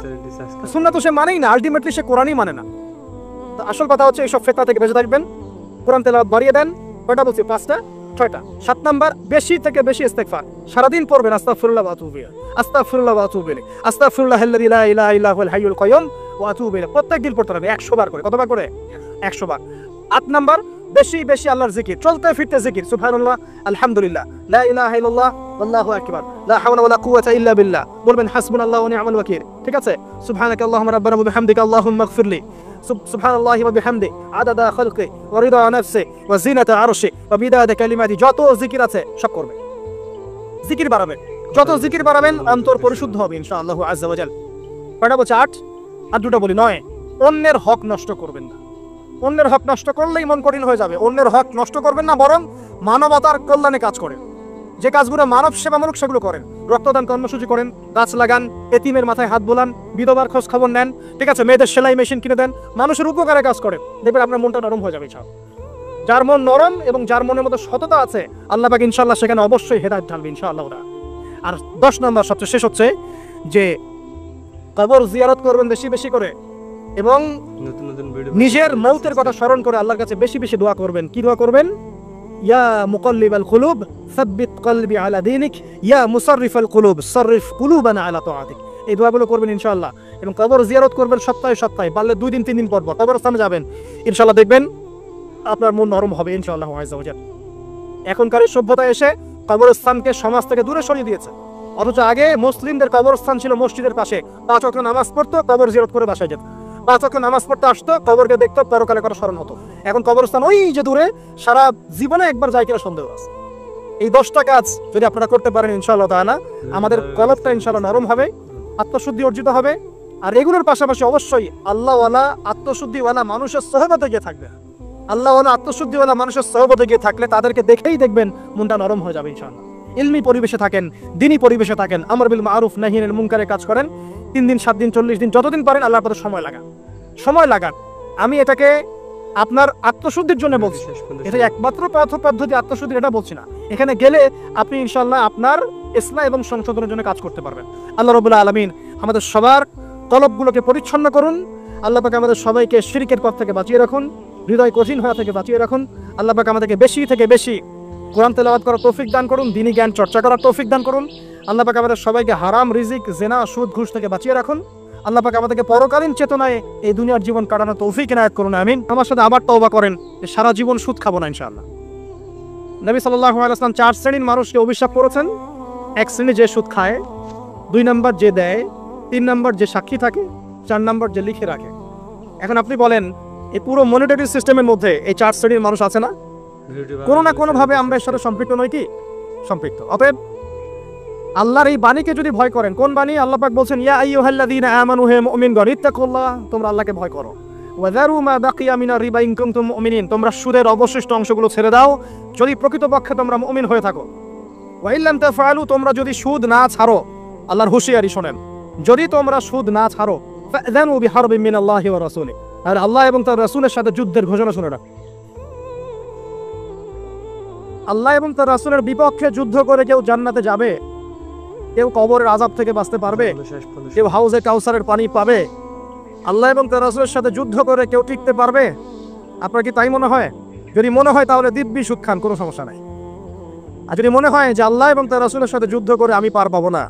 সুন্নাহ তো সে মানেই না, আলটিমেটলি সে কোরআনই মানে না। তো আসল কথা হচ্ছে এইসব ফিতনা থেকে বেঁচে থাকবেন, কোরআন তেলাওয়াত বাড়িয়ে দেন। কয়টা বলছি? 5টা, 6টা। 7 নাম্বার বেশি থেকে বেশি ইস্তেগফার, সারাদিন পড়বেন আস্তাগফিরুল্লাহ ওয়া আতুবু ইলাইহি, আস্তাগফিরুল্লাহ ওয়া আতুবু ইলাইহি, আস্তাগফিরুল্লাহাল্লাযী লা ইলাহা ইল্লা হুয়াল হাইয়ুল কাইয়্যুম ওয়া আতুবু ইলাইহি। প্রত্যেক দিন পড়তে হবে 100 বার করে। কতবার করে? 100 বার। 8 নাম্বার বেশি বেশি আল্লাহর জিকির, চলতে ফিরতে জিকির, সুবহানাল্লাহ, আলহামদুলিল্লাহ, লা ইলাহা ইল্লাল্লাহ, আল্লাহু আকবার, লা হাওলা ওয়ালা কুওয়াতা ইল্লা বিল্লাহ, বলবেন হাসবুনাল্লাহু ওয়া নি'মাল ওয়াকিল। ঠিক আছে, সুবহানাকা আল্লাহুম্মা রাব্বানা ওয়া বিহামদিকা আল্লাহুম্মা ইগফিরলি, সুবহানাল্লাহি ওয়া বিহামদি আদাদা খালকি ওয়া রিদা নাফসি ওয়া জিনাতা আরশি ওয়া বিদাদা কালিমাতি। যত জিকির আছে সব করবেন, জিকির বাড়াবেন। যত জিকির বাড়াবেন অন্তর পরিশুদ্ধ হবে ইনশাআল্লাহ আযজা ওয়া জাল। কয়টা বলছে? 8। আর দুটো বলি, 9। অন্যের হক নষ্ট করবেন না। অন্যের হক নষ্ট করলেই মন কঠিন হয়ে যাবে। অন্যের হক নষ্ট করবেন না, বরং মানবতার কল্যাণে কাজ করেন। যে কাজগুলো মানব সেবামূলক সেগুলো করেন। রক্তদান কর্মসূচি করেন, গাছ লাগান, এতিমের মাথায় হাত বোলান, বিধবার খোঁজ খবর নেন। ঠিক আছে, মেয়েদের সেলাই মেশিন কিনে দেন, মানুষের উপকারে কাজ করেন। দেখবেন আপনার মনটা নরম হয়ে যাবে ইনশাআল্লাহ। যার মন নরম এবং যার মনের মধ্যে সততা আছে, আল্লাহ পাক ইনশাআল্লাহ সেখানে অবশ্যই হেদায়েত ঢালবে ইনশাআল্লাহ। আর 10 নম্বর সবচেয়ে শেষ হচ্ছে যে কবর জিয়ারত করবেন বেশি বেশি করে, এবং নিজের মৌতের কথা স্মরণ করে আল্লাহর কাছে বেশি বেশি দোয়া করবেন। কি দোয়া করবেন? ইয়া মুকাল্লিবাল কুলুব সাব্বিত কলবি আলা দীনিক, ইয়া মুসাররিফাল কুলুব সাররিফ কুলুবানা আলা তাআতিক। এই দোয়াগুলো করবেন ইনশাআল্লাহ। এবং কবর জিয়ারত করবেন সপ্তাহে সপ্তাহে, পারলে 2 দিন 3 দিন পর পর কবরস্থানে যাবেন। ইনশাআল্লাহ দেখবেন আপনার মন নরম হবে ইনশাআল্লাহ আযজা ওয়া জাল। এখনকার সভ্যতা এসে কবরস্থানকে সমাজ থেকে দূরে সরিয়ে দিয়েছে, অথচ আগে মুসলিমদের কবরস্থান ছিল মসজিদের পাশে। 5 ওয়াক্ত নামাজ পড়তো, কবর জিয়ারত করে বাসায় যেত। 5 ওয়াক্ত নামাজ পড়তে আসতো, কবরকে দেখতো, পরকালে করা স্মরণ হতো। এখন কবরস্থান ওই যে দূরে, সারা জীবনে একবার যায় কিনা সন্দেহ আছে। এই 10টা কাজ যদি আপনারা করতে পারেন ইনশাআল্লাহ তাআলা, আমাদের কলবটা ইনশাআল্লাহ নরম হবে, আত্মশুদ্ধি অর্জিত হবে। আর এগুলোর পাশাপাশি অবশ্যই আল্লাহওয়ালা আত্মশুদ্ধিওয়ালা মানুষের সহবতে গিয়ে থাকবে। আল্লাহওয়ালা আত্মশুদ্ধিওয়ালা মানুষের সহবতে গিয়ে থাকলে তাদেরকে দেখেই দেখবেন মনটা নরম হয়ে যাবে ইনশাআল্লাহ। ইলমি পরিবেশে থাকেন, দ্বীনি পরিবেশে থাকেন, আমর বিল মারুফ নাহি আনিল মুনকারের কাজ করেন। 3 দিন 7 দিন 40 দিন যতদিন পারেন আল্লাহর পথে সময় লাগান। আমি এটাকে আপনার আত্মশুদ্ধির জন্য বলছি, এটা একমাত্র পদ্ধতি আত্মশুদ্ধির, এটা বলছি না। এখানে গেলে আপনি ইনশাআল্লাহ আপনার ইসলাহ এবং সংশোধনের জন্য কাজ করতে পারবেন। আল্লাহ রাব্বুল আলামিন আমাদের সবার কলবগুলোকে পরিচ্ছন্ন করুন। আল্লাহ পাক আমাদের সবাইকে শিরকের পথ থেকে বাঁচিয়ে রাখুন, হৃদয় কঠিন হওয়া থেকে বাঁচিয়ে রাখুন। আল্লাহ পাক আমাদেরকে বেশি থেকে বেশি কোরআন তেলাওয়াত করার তৌফিক দান করুন, দ্বীনি জ্ঞান চর্চা করার তৌফিক দান করুন। আল্লাহ পাক আমাদের সবাইকে হারাম রিজিক, জেনা, সুদ, ঘুষ থেকে বাঁচিয়ে রাখুন। আল্লাহ পাক আমাদেরকে পরকালীন চেতনায় এই দুনিয়ার জীবন কাটানোর তৌফিক ইনায়াত করুন, আমিন। আমার সাথে আবার তওবা করেন যে সারা জীবন সুদ খাবো না ইনশাআল্লাহ। নবী সাল্লাল্লাহু আলাইহি ওয়াসাল্লাম 4 শ্রেণীর মানুষকে অভিশাপ করেছেন। 1 শ্রেণী যে সুদ খায়, 2 নম্বর যে দেয়, 3 নম্বর যে সাক্ষী থাকে, 4 নম্বর যে লিখে রাখে। এখন আপনি বলেন এই পুরো মনিটরি সিস্টেমের মধ্যে এই 4 শ্রেণীর মানুষ আছে না? কোনো না কোনো ভাবে আমরা এর সাথে সম্পৃক্ত নই কি? সম্পৃক্ত। অতএব আল্লাহর এই বাণীকে যদি ভয় করেন, কোন বাণী? আল্লাহ পাক বলছেন ইয়া আইয়ুহাল্লাযীনা আমানু হে মুমিনগণ ইত্তাকুল্লাহ, তোমরা আল্লাহকে ভয় করো। ওয়া যারু মা বাকিয়া মিনার রিবা ইন কুনতুম মুমিনিন, তোমরা সুদের অবশিষ্ট অংশগুলো ছেড়ে দাও যদি প্রকৃতপক্ষে তোমরা মুমিন হয়ে থাকো। ওয়া ইল্লাম তাফআলু, তোমরা যদি সুদ না ছাড়ো, আল্লাহর হুঁশিয়ারি শোনেন, যদি তোমরা সুদ না ছাড়ো, ফাযানু বিহারবিন মিনাল্লাহি ওয়া রাসূলিহি, আর আল্লাহ এবং তার রাসূলের সাথে যুদ্ধের ঘোষণা শুনে রাখো। আল্লাহ এবং তার রাসূলের বিপক্ষে যুদ্ধ করে কেউ জান্নাতে যাবে, কেউ কবরের আযাব থেকে বাঁচতে পারবে, কেউ হাউজে কাউসারের পানি পাবে, আল্লাহ এবং তার রাসূলের সাথে যুদ্ধ করে কেউ টিকতে পারবে? আপনার কি তাই মনে হয়? যদি মনে হয় তাহলে দিব্যি সুদ খান, কোনো সমস্যা নাই। আর যদি মনে হয় যে আল্লাহ এবং তার রাসূলের সাথে যুদ্ধ করে আমি পার পাবো না,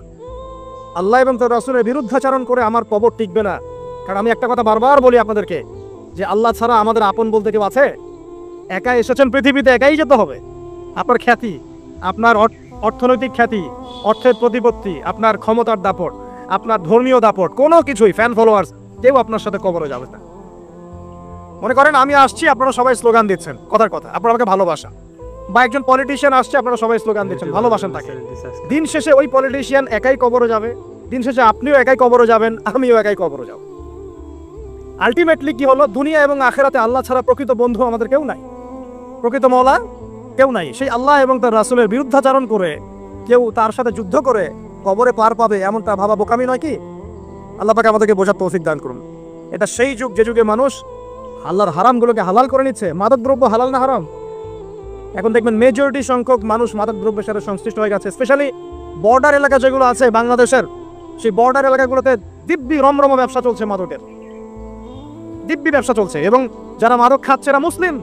আল্লাহ এবং তার রাসূলের বিরুদ্ধাচরণ করে আমার কবর টিকবে না, কারণ আমি একটা কথা বারবার বলি আপনাদেরকে যে আল্লাহ ছাড়া আমাদের আপন বলতে কেউ আছে? একা এসেছেন পৃথিবীতে, একাই যেতে হবে। আপনার খ্যাতি, আপনার অর্থনৈতিক খ্যাতি, অর্থের প্রতিপত্তি, আপনার ক্ষমতার দাপট, আপনার ধর্মীয় দাপট, কোনো কিছুই, ফ্যান ফলোয়ার্স, কেউ আপনার সাথে কবরে যাবে না। মনে করেন আমি আসছি, আপনারা সবাই স্লোগান দিচ্ছেন, কথার কথা, আপনারা আমাকে ভালোবাসা, বা একজন পলিটিশিয়ান আসছে, আপনারা সবাই স্লোগান দিচ্ছেন, ভালোবাসেন তাকে। দিন শেষে ওই পলিটিশিয়ান একাই কবরে যাবে, দিন শেষে আপনিও একাই কবরে যাবেন, আমিও একাই কবরে যাব। আলটিমেটলি কি হলো? দুনিয়া এবং আখেরাতে আল্লাহ ছাড়া প্রকৃত বন্ধু আমাদের কেউ নাই, প্রকৃত মওলা কেউ নাই। সেই আল্লাহ এবং তার রাসূলের বিরুদ্ধাচরণ করে কেউ তার সাথে যুদ্ধ করে কবরে পার পাবে, এমনটা ভাবা বোকামি নয় কি? আল্লাহ পাক আমাদেরকে বোঝার তৌফিক দান করুন। এটা সেই যুগ যে যুগে মানুষ আল্লাহর হারামগুলোকে হালাল করে নিচ্ছে। মাদকদ্রব্য হালাল না হারাম? এখন দেখবেন মেজরিটি সংখ্যক মানুষ মাদকদ্রব্যের সাথে সংশ্লিষ্ট হয়ে গেছে। স্পেশালি বর্ডার এলাকা যেগুলো আছে বাংলাদেশের, সেই বর্ডার এলাকাগুলোতে দিব্যি রমরমা ব্যবসা চলছে, মাদকের দিব্যি ব্যবসা চলছে। এবং যারা মাদক খাচ্ছে এরা মুসলিম,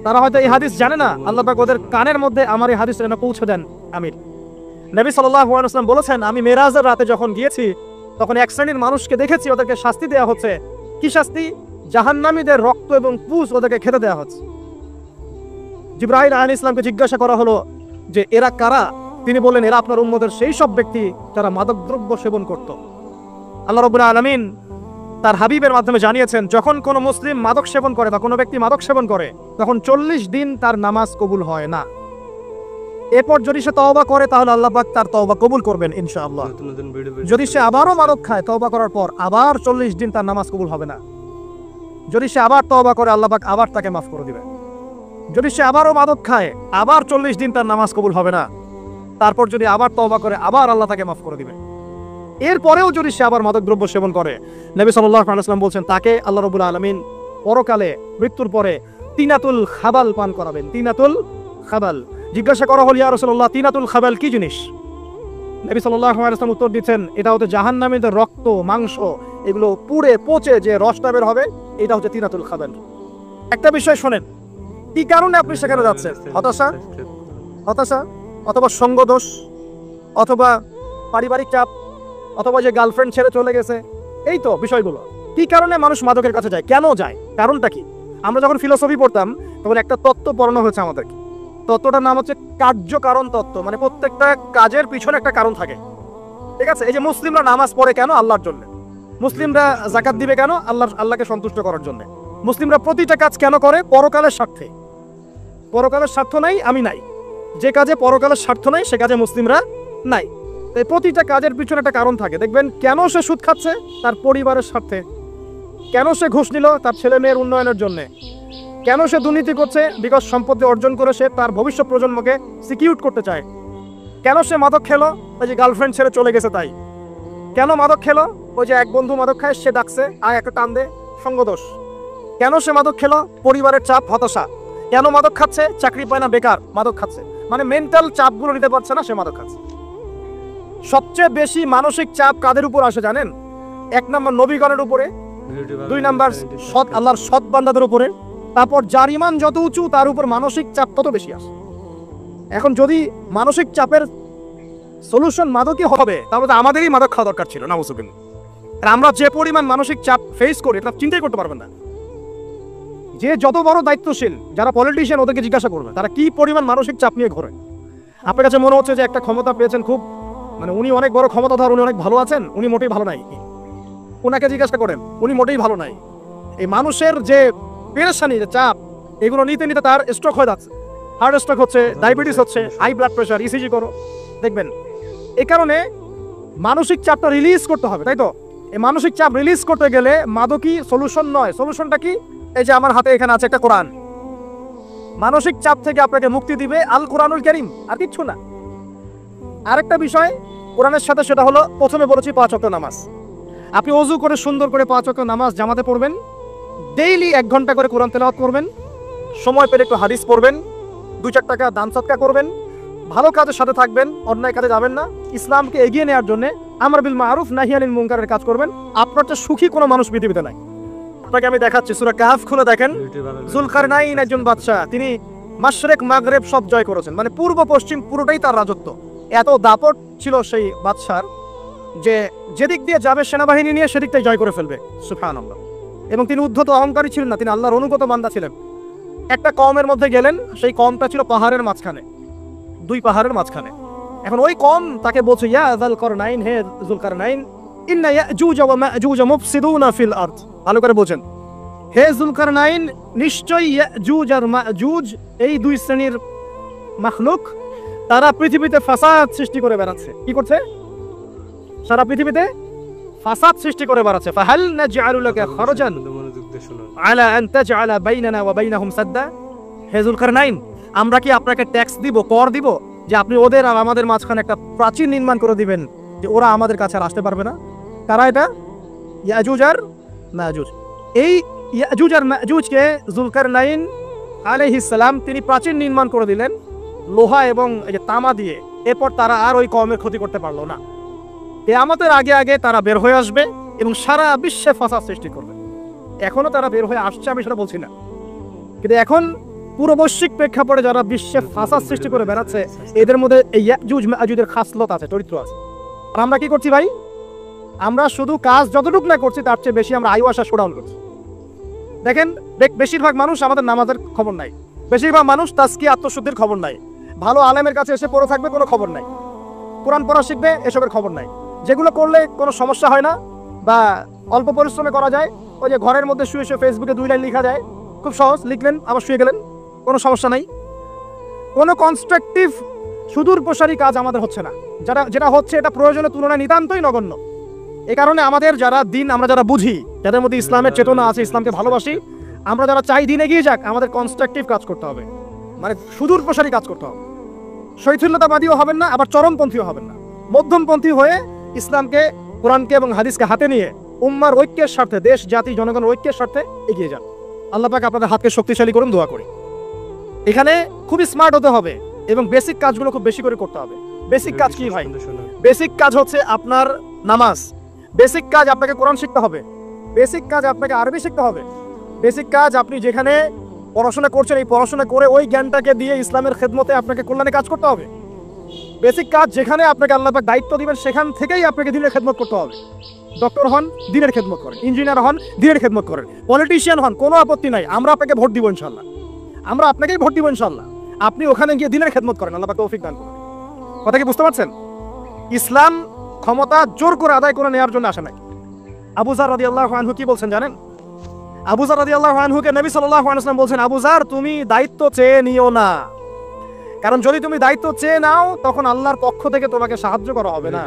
তারা হয়তো এই হাদিস জানে না। আল্লাহ পাক ওদের কানের মধ্যে আমার এই হাদিস যেন পৌঁছে দেন, আমিন। নবী সাল্লাল্লাহু আলাইহি ওয়াসাল্লাম বলেছেন, আমি মেরাজের রাতে যখন গিয়েছি তখন 1 শ্রেণীর মানুষকে দেখেছি, ওদেরকে শাস্তি দেওয়া হচ্ছে। কি শাস্তি? জাহান্নামীদের রক্ত এবং পুষ ওদেরকে খেতে দেওয়া হচ্ছে। জিবরাইল আলাইহিস সালামকে জিজ্ঞাসা করা হলো যে এরা কারা? তিনি বললেন এরা আপনার উম্মতের সেই সব ব্যক্তি যারা মাদকদ্রব্য সেবন করত। আল্লাহ রাব্বুল আলামিন তার হাবিবের মাধ্যমে জানিয়েছেন যখন কোনো মুসলিম মাদক সেবন করে বা কোনো ব্যক্তি মাদক সেবন করে তখন 40 দিন তার নামাজ কবুল হয় না। এরপর যদি সে তওবা করে তাহলে আল্লাহ পাক তার তওবা কবুল করবেন ইনশাআল্লাহ। যদি সে আবারও মাদক খায় তওবা করার পর আবার 40 দিন তার নামাজ কবুল হবে না। যদি সে আবার তওবা করে আল্লাহ পাক আবার তাকে মাফ করে দিবেন। যদি সে আবারও মাদক খায় আবার 40 দিন তার নামাজ কবুল হবে না। তারপর যদি আবার তওবা করে আবার আল্লাহ তাকে মাফ করে দিবেন। এরপরেও যদি সে আবার মাদকদ্রব্য সেবন করে নবী সাল্লাল্লাহু আলাইহি ওয়াসাল্লাম বলছেন তাকে আল্লাহ রাব্বুল আলামিন পরকালে মৃত্যুর পরে তিনাতুল খাবাল পান করাবেন। তিনাতুল খাবাল। জিজ্ঞাসা করা হল ইয়া রাসূলুল্লাহ তিনাতুল খাবাল কি জিনিস? নবী সাল্লাল্লাহু আলাইহি ওয়াসাল্লাম উত্তর দিচ্ছেন এটা হচ্ছে জাহান্নামীদের রক্ত মাংস এগুলো পুড়ে পচে যে রসটা বের হবে এটা হচ্ছে তিনাতুল খাবাল। একটা বিষয় শোনেন, কি কারণে আপনি সেখানে যাচ্ছেন? হতাশা হতাশা অথবা সঙ্গদোষ অথবা পারিবারিক চাপ অথবা যে গার্লফ্রেন্ড ছেড়ে চলে গেছে, এই তো বিষয়গুলো। কি কারণে মানুষ মাদকের কাছে যায়, কেন যায়, কারণটা কি? আমরা যখন ফিলোসফি পড়তাম তখন একটা তত্ত্ব পড়ানো হয়েছে আমাদেরকে। তত্ত্বটার নাম হচ্ছে কার্যকারণ তত্ত্ব। মানে প্রত্যেকটা কাজের পিছনে একটা কারণ থাকে, ঠিক আছে? এই যে মুসলিমরা নামাজ পড়ে কেন? আল্লাহর জন্য। মুসলিমরা যাকাত দিবে কেন? আল্লাহকে সন্তুষ্ট করার জন্য। মুসলিমরা প্রতিটা কাজ কেন করে? পরকালের স্বার্থে। পরকালের স্বার্থ নাই আমি নাই, যে কাজে পরকালের স্বার্থ নাই সে কাজে মুসলিমরা নাই। তাই প্রতিটা কাজের পিছনে একটা কারণ থাকে। দেখবেন কেন সে সুদ খাচ্ছে? তার পরিবারের স্বার্থে। কেন সে ঘুষ নিল? তার ছেলে মেয়ের উন্নয়নের জন্য। কেন সে দুর্নীতি করছে? বিকজ সম্পত্তি অর্জন করে সে তার ভবিষ্যৎ প্রজন্মকে সিকিউর করতে চায়। কেন সে মাদক খেলো? ওই যে গার্লফ্রেন্ড ছেড়ে চলে গেছে তাই। কেন মাদক খেলো? ওই যে এক বন্ধু মাদক খায়, সে ডাকছে আয় একটা টান দে, সঙ্গদোষ। কেন সে মাদক খেলো? পরিবারের চাপ, হতাশা। কেন মাদক খাচ্ছে? চাকরি পায় না, বেকার, মাদক খাচ্ছে। মানে মেন্টাল চাপগুলো নিতে পারছে না, সে মাদক খাচ্ছে। সবচেয়ে বেশি মানসিক চাপ কাদের উপর আসে জানেন? 1 নম্বর নবীগণের উপরে, 2 নম্বর সৎ আল্লাহর সৎ বান্দাদের উপরে, তারপর যার ঈমান যত উঁচু তার উপর মানসিক চাপ তত বেশি আসে। এখন যদি মানসিক চাপের সলিউশন মাদকই হবে তাহলে আমাদেরই মাদক খাওয়া দরকার ছিল, নাউজুবিল্লাহ। আর আমরা যে পরিমাণ মানসিক চাপ ফেস করি এটা চিন্তাই করতে পারবেন না। যে যত বড় দায়িত্বশীল যারা পলিটিশিয়ান ওদেরকে জিজ্ঞাসা করবে তারা কি পরিমাণ মানসিক চাপ নিয়ে ঘোরে। আপনার কাছে মনে হচ্ছে যে একটা ক্ষমতা পেয়েছেন, খুব মানে উনি অনেক বড় ক্ষমতাধর, উনি অনেক ভালো আছেন, উনি মোটেই ভালো নাই। ওনাকে জিজ্ঞাসা করেন, উনি মোটেই ভালো নাই। এই মানুষের যে পেরেশানি, যে চাপ, এগুলো নিতে নিতে তার স্ট্রোক হয়ে যাচ্ছে, হার্ট স্ট্রোক হচ্ছে, ডায়াবেটিস হচ্ছে, হাই ব্লাড প্রেশার, ইসিজি করো, দেখবেন। এই কারণে মানসিক চাপটা রিলিজ করতে হবে, তাই তো? এই মানসিক চাপ রিলিজ করতে গেলে মাদকই সলিউশন নয়। সলিউশনটা কি? এই যে আমার হাতে এখানে আছে একটা কোরআন। মানসিক চাপ থেকে আপনাকে মুক্তি দিবে আল কোরআনুল কারীম, আর কিচ্ছু না। আরেকটা বিষয় কোরআনের সাথে, সেটা হলো প্রথমে বলেছি 5 ওয়াক্ত নামাজ। আপনি ওযু করে সুন্দর করে 5 ওয়াক্ত নামাজ জামাতে পড়বেন, ডেইলি 1 ঘন্টা করে কোরআন তেলাওয়াত করবেন, সময় পেলে একটু হাদিস পড়বেন, 2-4 টাকা দান সদকা করবেন, ভালো কাজের সাথে থাকবেন, অন্যায় কাজে যাবেন না, ইসলামকে এগিয়ে নেওয়ার জন্য আমর বিল মারুফ নাহি আনিল মুনকারের কাজ করবেন। আপনার চেয়ে সুখী কোনো মানুষ পৃথিবীতে নাই। আপনাকে আমি দেখাচ্ছি, সূরা কাহফ খুলে দেখেন। যুলকারনাইন একজন বাদশা, তিনি মাশরিক মাগরিব সব জয় করেছেন, মানে পূর্ব পশ্চিম পুরোটাই তার রাজত্ব। এত দাপট ছিল সেই বাদশার যে যেদিক দিয়ে যাবে সেনাবাহিনী নিয়ে সেদিক থেকে জয় করে ফেলবে, সুবহানাল্লাহ। এবং তিনি উদ্ধত অহংকারী ছিলেন না, তিনি আল্লাহর অনুগত বান্দা ছিলেন। একটা কওমের মধ্যে গেলেন, সেই কওমটা ছিল পাহাড়ের মাঝখানে, 2 পাহাড়ের মাঝখানে। এখন ওই কওম তাকে বলছে, ইয়া যুলকারনাইন, হে যুলকারনাইন, ইন্না ইয়াজুজ ওয়া মাজুজ মুফসিদুনা ফিল আরদ। ভালো করে বলেন, হে যুলকারনাইন, নিশ্চয়ই ইয়াজুজ আর মাজুজ এই 2 শ্রেণীর মাখলুক, তারা পৃথিবীতে ফাসাদ সৃষ্টি করে বেড়াচ্ছে। কি করছে? সারা পৃথিবীতে ফাসাদ সৃষ্টি করে বেড়াচ্ছে। ফাহাল নাজআলু লাকা খরজান আলা আন তাজআলা বাইনানা ওয়া বাইনাহুম সাদ্দা। হে যুলকারনাইন, আমরা কি আপনাকে ট্যাক্স দিব, কর দিব, যে আপনি ওদের আর আমাদের মাঝখানে একটা প্রাচীর নির্মাণ করে দিবেন যে ওরা আমাদের কাছে আর আসতে পারবে না? কারা এটা? ইয়াজুজ আর মাজুজ। এই ইয়াজুজ আর মাজুজকে যুলকারনাইন আলাইহিস সালাম তিনি প্রাচীর নির্মাণ করে দিলেন লোহা এবং এই যে তামা দিয়ে। এরপর তারা আর ওই কওমের ক্ষতি করতে পারলো না। কিয়ামতের আগে আগে তারা বের হয়ে আসবে এবং সারা বিশ্বে ফাসাদ সৃষ্টি করবে। এখনো তারা বের হয়ে আসছে, আমি সেটা বলছি না, কিন্তু এখন পুরো বৈশ্বিক প্রেক্ষাপটে যারা বিশ্বে ফাসাদ সৃষ্টি করে বেড়াচ্ছে এদের মধ্যে এই ইয়াজুজ মাজুজের খাসলত আছে, চরিত্র আছে। আর আমরা কি করছি ভাই? আমরা শুধু কাজ যতটুকু না করছি তার চেয়ে বেশি আমরা আয়ু আশা শোডাউন করছি। দেখেন বেশিরভাগ মানুষ আমাদের নামাজের খবর নাই, বেশিরভাগ মানুষ তাজকিয়া আত্মশুদ্ধির খবর নাই, ভালো আলেমের কাছে এসে পড়ে থাকবে কোনো খবর নাই, কোরআন পড়া শিখবে এসবের খবর নাই। যেগুলো করলে কোনো সমস্যা হয় না বা অল্প পরিশ্রমে করা যায়, ওই যে ঘরের মধ্যে শুয়ে শুয়ে ফেসবুকে 2 লাইন লেখা যায়, খুব সহজ, লিখলেন আবার শুয়ে গেলেন, কোনো সমস্যা নাই। কোনো কনস্ট্রাকটিভ সুদূর প্রসারী কাজ আমাদের হচ্ছে না, যেটা হচ্ছে এটা প্রয়োজনের তুলনায় নিতান্তই নগণ্য। এই কারণে আমাদের যারা দিন, আমরা যারা বুঝি, যাদের মধ্যে ইসলামের চেতনা আছে, ইসলামকে ভালোবাসি, আমরা যারা চাই দিন এগিয়ে যাক, আমাদের কনস্ট্রাকটিভ কাজ করতে হবে, মানে সুদূর প্রসারী কাজ করতে হবে। শৈথিল্যতাবাদীও হবেন না, আবার চরমপন্থীও হবেন না, মধ্যমপন্থী হয়ে ইসলামকে, কোরআনকে এবং হাদিসকে হাতে নিয়ে উম্মার ঐক্যের স্বার্থে, দেশ জাতি জনগণের ঐক্যের স্বার্থে এগিয়ে যান। আল্লাহ পাক আপনাদের হাতকে শক্তিশালী করুন, দোয়া করি। এখানে খুবই স্মার্ট হতে হবে এবং বেসিক কাজগুলো খুব বেশি করে করতে হবে। বেসিক কাজ কি ভাই? বেসিক কাজ হচ্ছে আপনার নামাজ, বেসিক কাজ আপনাকে কোরআন শিখতে হবে, বেসিক কাজ আপনাকে আরবি শিখতে হবে, বেসিক কাজ আপনি যেখানে পড়াশোনা করছেন এই পড়াশোনা করে ওই জ্ঞানটাকে দিয়ে ইসলামের খেদমতে আপনাকে কল্যাণে কাজ করতে হবে। বেসিক কাজ যেখানে আপনাকে আল্লাহ পাক দায়িত্ব দিবেন সেখান থেকেই আপনাকে দিনের খেদমত করতে হবে। ডক্টর হন, দিনের খেদমত করেন, ইঞ্জিনিয়ার হন, দিনের খেদমত করেন, পলিটিশিয়ান হন, কোনো আপত্তি নাই, আমরা আপনাকে ভোট দিব ইনশাল্লাহ, আমরা আপনাকেই ভোট দিব ইনশাল্লাহ। আপনি ওখানে গিয়ে দিনের খেদমত করেন, আল্লাহ পাক তৌফিক দান করেন। কথা কি বুঝতে পারছেন? ইসলাম ক্ষমতা জোর করে আদায় করে নেওয়ার জন্য আসে নাই। আবু যার রাদিয়াল্লাহু আনহু কি বলছেন জানেন? আবু যার রাদিয়াল্লাহু আনহুকে নবী সাল্লাল্লাহু আলাইহি ওয়াসাল্লাম বলছেন, আবু যার তুমি দায়িত্ব চেয়ে নিও না, কারণ যদি তুমি দায়িত্ব চেয়ে নাও তখন আল্লাহর পক্ষ থেকে তোমাকে সাহায্য করা হবে না,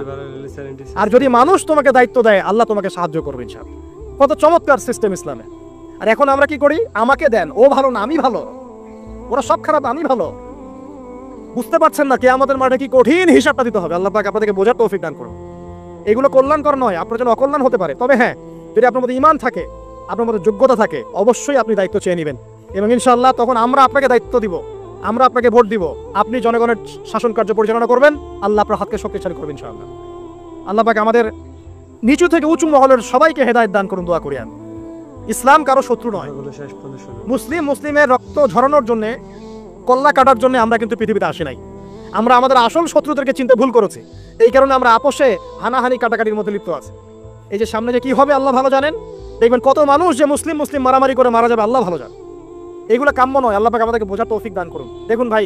আর যদি মানুষ তোমাকে দায়িত্ব দেয় আল্লাহ তোমাকে সাহায্য করবে ইনশাআল্লাহ। কত চমৎকার সিস্টেম ইসলামে। আর এখন আমরা কি করি? আমাকে দেন, ও ভালো না আমি ভালো, ওরা সব খারাপ আমি ভালো। বুঝতে পারছেন না কিয়ামতের মাঠে কি কঠিন হিসাবটা দিতে হবে। আল্লাহ পাক আপনাদেরকে বোঝার তৌফিক দান করুন। এগুলো কল্যাণকর নয়, আপনার জন্য অকল্যাণ হতে পারে। তবে হ্যাঁ, যদি আপনার মধ্যে ঈমান থাকে, আপনার মধ্যে যোগ্যতা থাকে, অবশ্যই আপনি দায়িত্ব চেয়ে নেবেন এবং ইনশাআল্লাহ তখন আমরা আপনাকে দায়িত্ব দিব, আমরা আপনাকে ভোট দিব, আপনি জনগণের শাসন কার্য পরিচালনা করবেন, আল্লাহ আপনার হাতকে শক্তিশালী করবেন ইনশাআল্লাহ। আল্লাহ পাক আমাদের নিচু থেকে উঁচু মহলের সবাইকে হেদায়েত দান করুন, দোয়া করি আমি। ইসলাম কারো শত্রু নয়। মুসলিমের রক্ত ঝরানোর জন্য, কল্লা কাটার জন্য আমরা কিন্তু পৃথিবীতে আসি নাই। আমরা আমাদের আসল শত্রুদেরকে চিনতে ভুল করেছি, এই কারণে আমরা আপোষে হানাহানি কাটাকাটির মধ্যে লিপ্ত আছি। এই যে সামনে যে কি হবে আল্লাহ ভালো জানেন। দেখবেন কত মানুষ যে মুসলিম মারামারি করে মারা যাবে, আল্লাহ ভালো জানেন। এইগুলো কাম্য নয়, আল্লাহ পাক আমাদেরকে বোঝার তৌফিক দান করুন। দেখুন ভাই,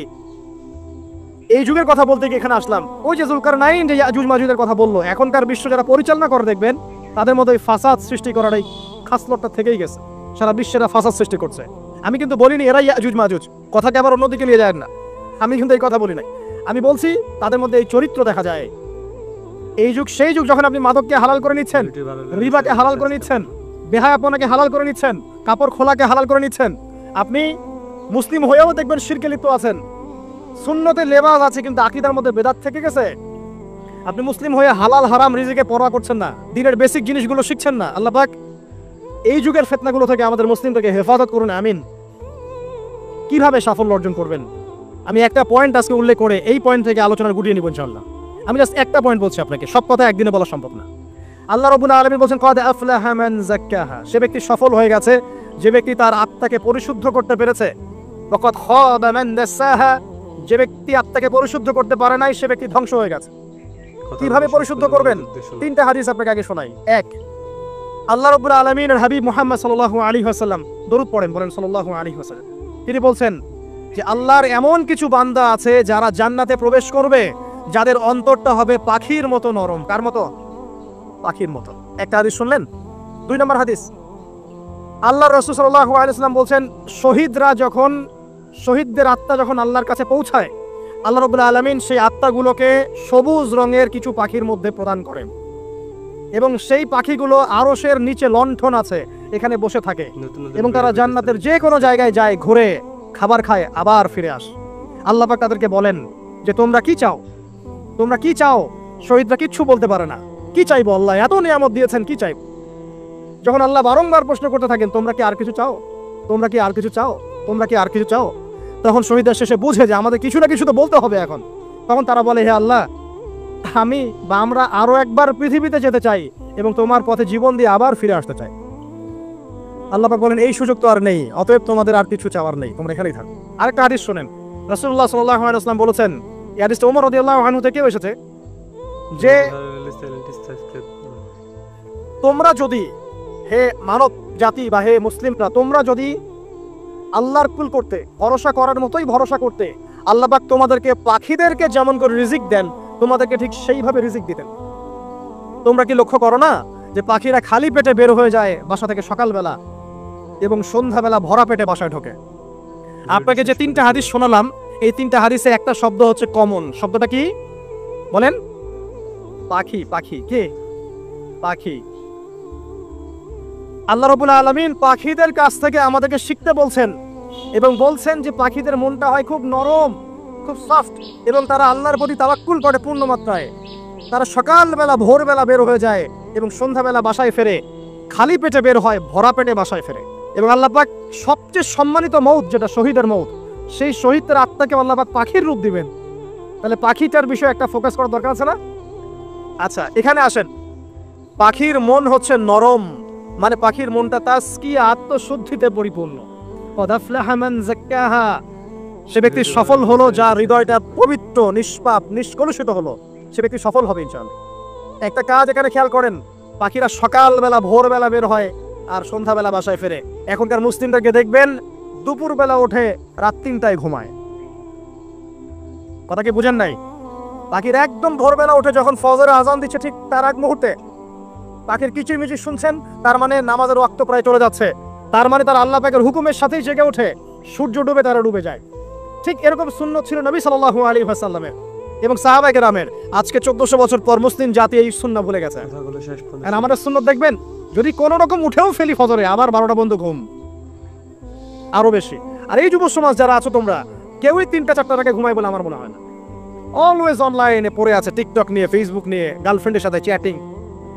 এই যুগের কথা বলতে গিয়ে এখানে আসলাম। ওই যে যুলকারনাইন যে ইয়াজুজ মাজুজের কথা বললো, এখনকার বিশ্ব যারা পরিচালনা করে দেখবেন তাদের মধ্যে ফাসাদ সৃষ্টি করার এই খাসলতটা থেকেই গেছে। সারা বিশ্বেরা ফাসাদ সৃষ্টি করছে। আমি কিন্তু বলিনি এরাই ইয়াজুজ মাজুজ, কথাকে আবার অন্যদিকে নিয়ে যায় না, আমি কিন্তু এই কথা বলি নাই। আমি বলছি তাদের মধ্যে এই চরিত্র দেখা যায়। এই যুগ সেই যুগ যখন আপনি মাদককে হালাল করে নিচ্ছেন, রিবাকে হালাল করে নিচ্ছেন, বেহায়াপনাকে হালাল করে নিচ্ছেন, কাপড় খোলাকে হালাল করে নিচ্ছেন। আপনি মুসলিম হয়েও দেখবেন শিরকে লিপ্ত আছেন, সুন্নতে লেবাস আছে কিন্তু আকীদার মধ্যে বেদাত থেকে গেছে। আপনি মুসলিম হয়ে হালাল হারাম রিজিকে পরোয়া করছেন না, দিনের বেসিক জিনিসগুলো শিখছেন না। আল্লাহ পাক এই যুগের ফিতনাগুলো থেকে আমাদের মুসলিমদেরকে হেফাজত করুন, আমিন। কিভাবে সাফল্য অর্জন করবেন আমি একটা পয়েন্ট আজকে উল্লেখ করে এই পয়েন্ট থেকে আলোচনা গুটিয়ে নিব ইনশাআল্লাহ। আমি জাস্ট একটা পয়েন্ট বলছি আপনাকে, সব কথা একদিনে বলা সম্ভব না। আল্লাহ রাব্বুল আলামিন বলেন, ক্বাদ আফলাহা মান যাক্কাহা, সে ব্যক্তি সফল হয়ে গেছে যে ব্যক্তি তার আত্মাকে পরিশুদ্ধ করতে পেরেছে। ওয়া ক্বাদ খাবা মান দাসাহা, যে ব্যক্তি আত্মাকে পরিশুদ্ধ করতে পারে নাই সে ব্যক্তি ধ্বংস হয়ে গেছে। কিভাবে পরিশুদ্ধ করবেন? তিনটা হাদিস আপনাকে আগে শোনাই। এক, আল্লাহ রাব্বুল আলামিনের হাবিব মুহাম্মদ সাল্লাল্লাহু আলাইহি ওয়াসাল্লাম দরুদ পড়েন, বলেন সাল্লাল্লাহু আলাইহি ওয়াসাল্লাম। তিনি বলছেন যে আল্লাহর এমন কিছু বান্দা আছে যারা জান্নাতে প্রবেশ করবে যাদের অন্তরটা হবে পাখির মতো নরম। কার মতো? পাখির মতো। একটা হাদিস শুনলেন। 2 নম্বর হাদিস, আল্লাহর রাসূল সাল্লাল্লাহু আলাইহি ওয়াসাল্লাম বলছেন শহীদদের আত্মা যখন আল্লাহর কাছে পৌঁছায়, আল্লাহ রাব্বুল আলামিন সেই আত্মাগুলোকে সবুজ রঙের কিছু পাখির মধ্যে প্রদান করেন এবং সেই পাখিগুলো আরশের নিচে লণ্ঠন আছে এখানে বসে থাকে এবং তারা জান্নাতের যে কোনো জায়গায় যায়, ঘুরে খাবার খায়, আবার ফিরে আসে। আল্লাহ পাক তাদেরকে বলেন যে তোমরা কি চাও, তোমরা কি চাও? শহীদরা কিচ্ছু বলতে পারে না, কি চাইবো আল্লাহ, এত নিয়ামত দিয়েছেন, কি চাইবো? যখন আল্লাহ বারংবার প্রশ্ন করতে থাকেন তোমরা কি আর কিছু চাও, তোমরা কি আর কিছু চাও, তোমরা কি আর কিছু চাও, তখন শহীদরা শেষে বুঝে যে আমাদের কিছু না কিছু তো বলতে হবে এখন। তখন তারা বলে, হে আল্লাহ, আমি বা আমরা আরো একবার পৃথিবীতে যেতে চাই এবং তোমার পথে জীবন দিয়ে আবার ফিরে আসতে চাই। আল্লাহ পাক বলেন এই সুযোগ তো আর নেই, অতএব তোমাদের আর কিছু চাওয়ার নেই, তোমরা এখানেই থাকো। আরেকটা হাদিস শুনেন, রাসূলুল্লাহ সাল্লাল্লাহু আলাইহি ওয়াসাল্লাম বলেছেন, এই হাদিসটা ওমর রাদিয়াল্লাহু আনহু থেকে এসেছে যে তোমরা যদি, হে মানব জাতি বা হে মুসলিমরা, তোমরা যদি আল্লাহর কুল করতে, ভরসা করার মতোই ভরসা করতে, আল্লাহ পাক তোমাদেরকে পাখিদেরকে যেমন করে রিজিক দেন তোমাদেরকে ঠিক সেইভাবে রিজিক দিতেন। তোমরা কি লক্ষ্য করো না যে পাখিরা খালি পেটে বের হয়ে যায় বাসা থেকে সকালবেলা এবং সন্ধ্যাবেলা ভরা পেটে বাসায় ঢোকে? আপনাকে যে 3টা হাদিস শোনালাম, এই 3টা হাদিসে একটা শব্দ হচ্ছে কমন। শব্দটা কি বলেন? পাখি। পাখি কে? পাখি। আল্লাহ রাব্বুল আলামিন পাখিদের কাছ থেকে আমাদেরকে শিখতে বলছেন এবং বলছেন যে পাখিদের মনটা হয় খুব নরম, খুব সফট, এবং তারা আল্লাহর প্রতি তাওয়াক্কুল করে পূর্ণ মাত্রায়। তারা সকালবেলা ভোরবেলা বের হয়ে যায় এবং সন্ধ্যাবেলা বাসায় ফেরে, খালি পেটে বের হয়, ভরা পেটে বাসায় ফেরে। এবং আল্লাহ পাক সবচেয়ে সম্মানিত মৌত যেটা শহীদের মৌত, সেই শহীদের আত্মাকে আল্লাহ পাক পাখির রূপ দিবেন। তাহলে পাখিটার বিষয়ে একটা ফোকাস করার দরকার আছে না? আচ্ছা, এখানে আসেন। পাখির মন হচ্ছে নরম, মানে পাখির মনটা তাজকিয়া, আত্মশুদ্ধিতে পরিপূর্ণ। কদ আফলাহা মান যাক্কাহা, সে ব্যক্তি সফল হলো যার হৃদয়টা পবিত্র, নিষ্পাপ, নিষ্কলুষিত হলো, সে ব্যক্তি সফল হবে ইনশাআল্লাহ। একটা কাজ এখানে খেয়াল করেন, পাখিরা সকালবেলা ভোরবেলা বের হয় আর সন্ধ্যাবেলা বাসায় ফেরে। এখনকার মুসলিমটাকে দেখবেন দুপুরবেলা ওঠে, রাত 3টায় ঘুমায়। কথা কি বুঝেন নাই? পাখির একদম ভোরবেলা উঠে যখন ফজরের আজান দিচ্ছে ঠিক তার আগ মুহূর্তে পাখির কিচিরমিচির শুনছেন, তার মানে নামাজের ওয়াক্ত প্রায় চলে যাচ্ছে, তার মানে তার আল্লাহ পাকের হুকুমের সাথেই জেগে ওঠে। সূর্য ডুবে তারা ডুবে যায়। ঠিক এরকম সুন্নত ছিল নবী সাল্লাল্লাহু আলাইহি ওয়াসাল্লামের এবং সাহাবায়ে কেরামের। আজকে 1400 বছর পর মুসলিম জাতি এই সুন্নাহ ভুলে গেছে। আর আমাদের সুন্নত দেখবেন, যদি কোনো রকম উঠেও ফেলি ফজরে, আবার 12টা বন্ধ ঘুম, আরো বেশি। আর এই যুব সমাজ যারা আছো তোমরা, কেউই 3টা-4টার আগে ঘুমায় বলে আমার মনে হয় না। অলওয়েজ অনলাইনে পড়ে আছে, টিকটক নিয়ে, ফেসবুক নিয়ে, গার্লফ্রেন্ডের সাথে চ্যাটিং।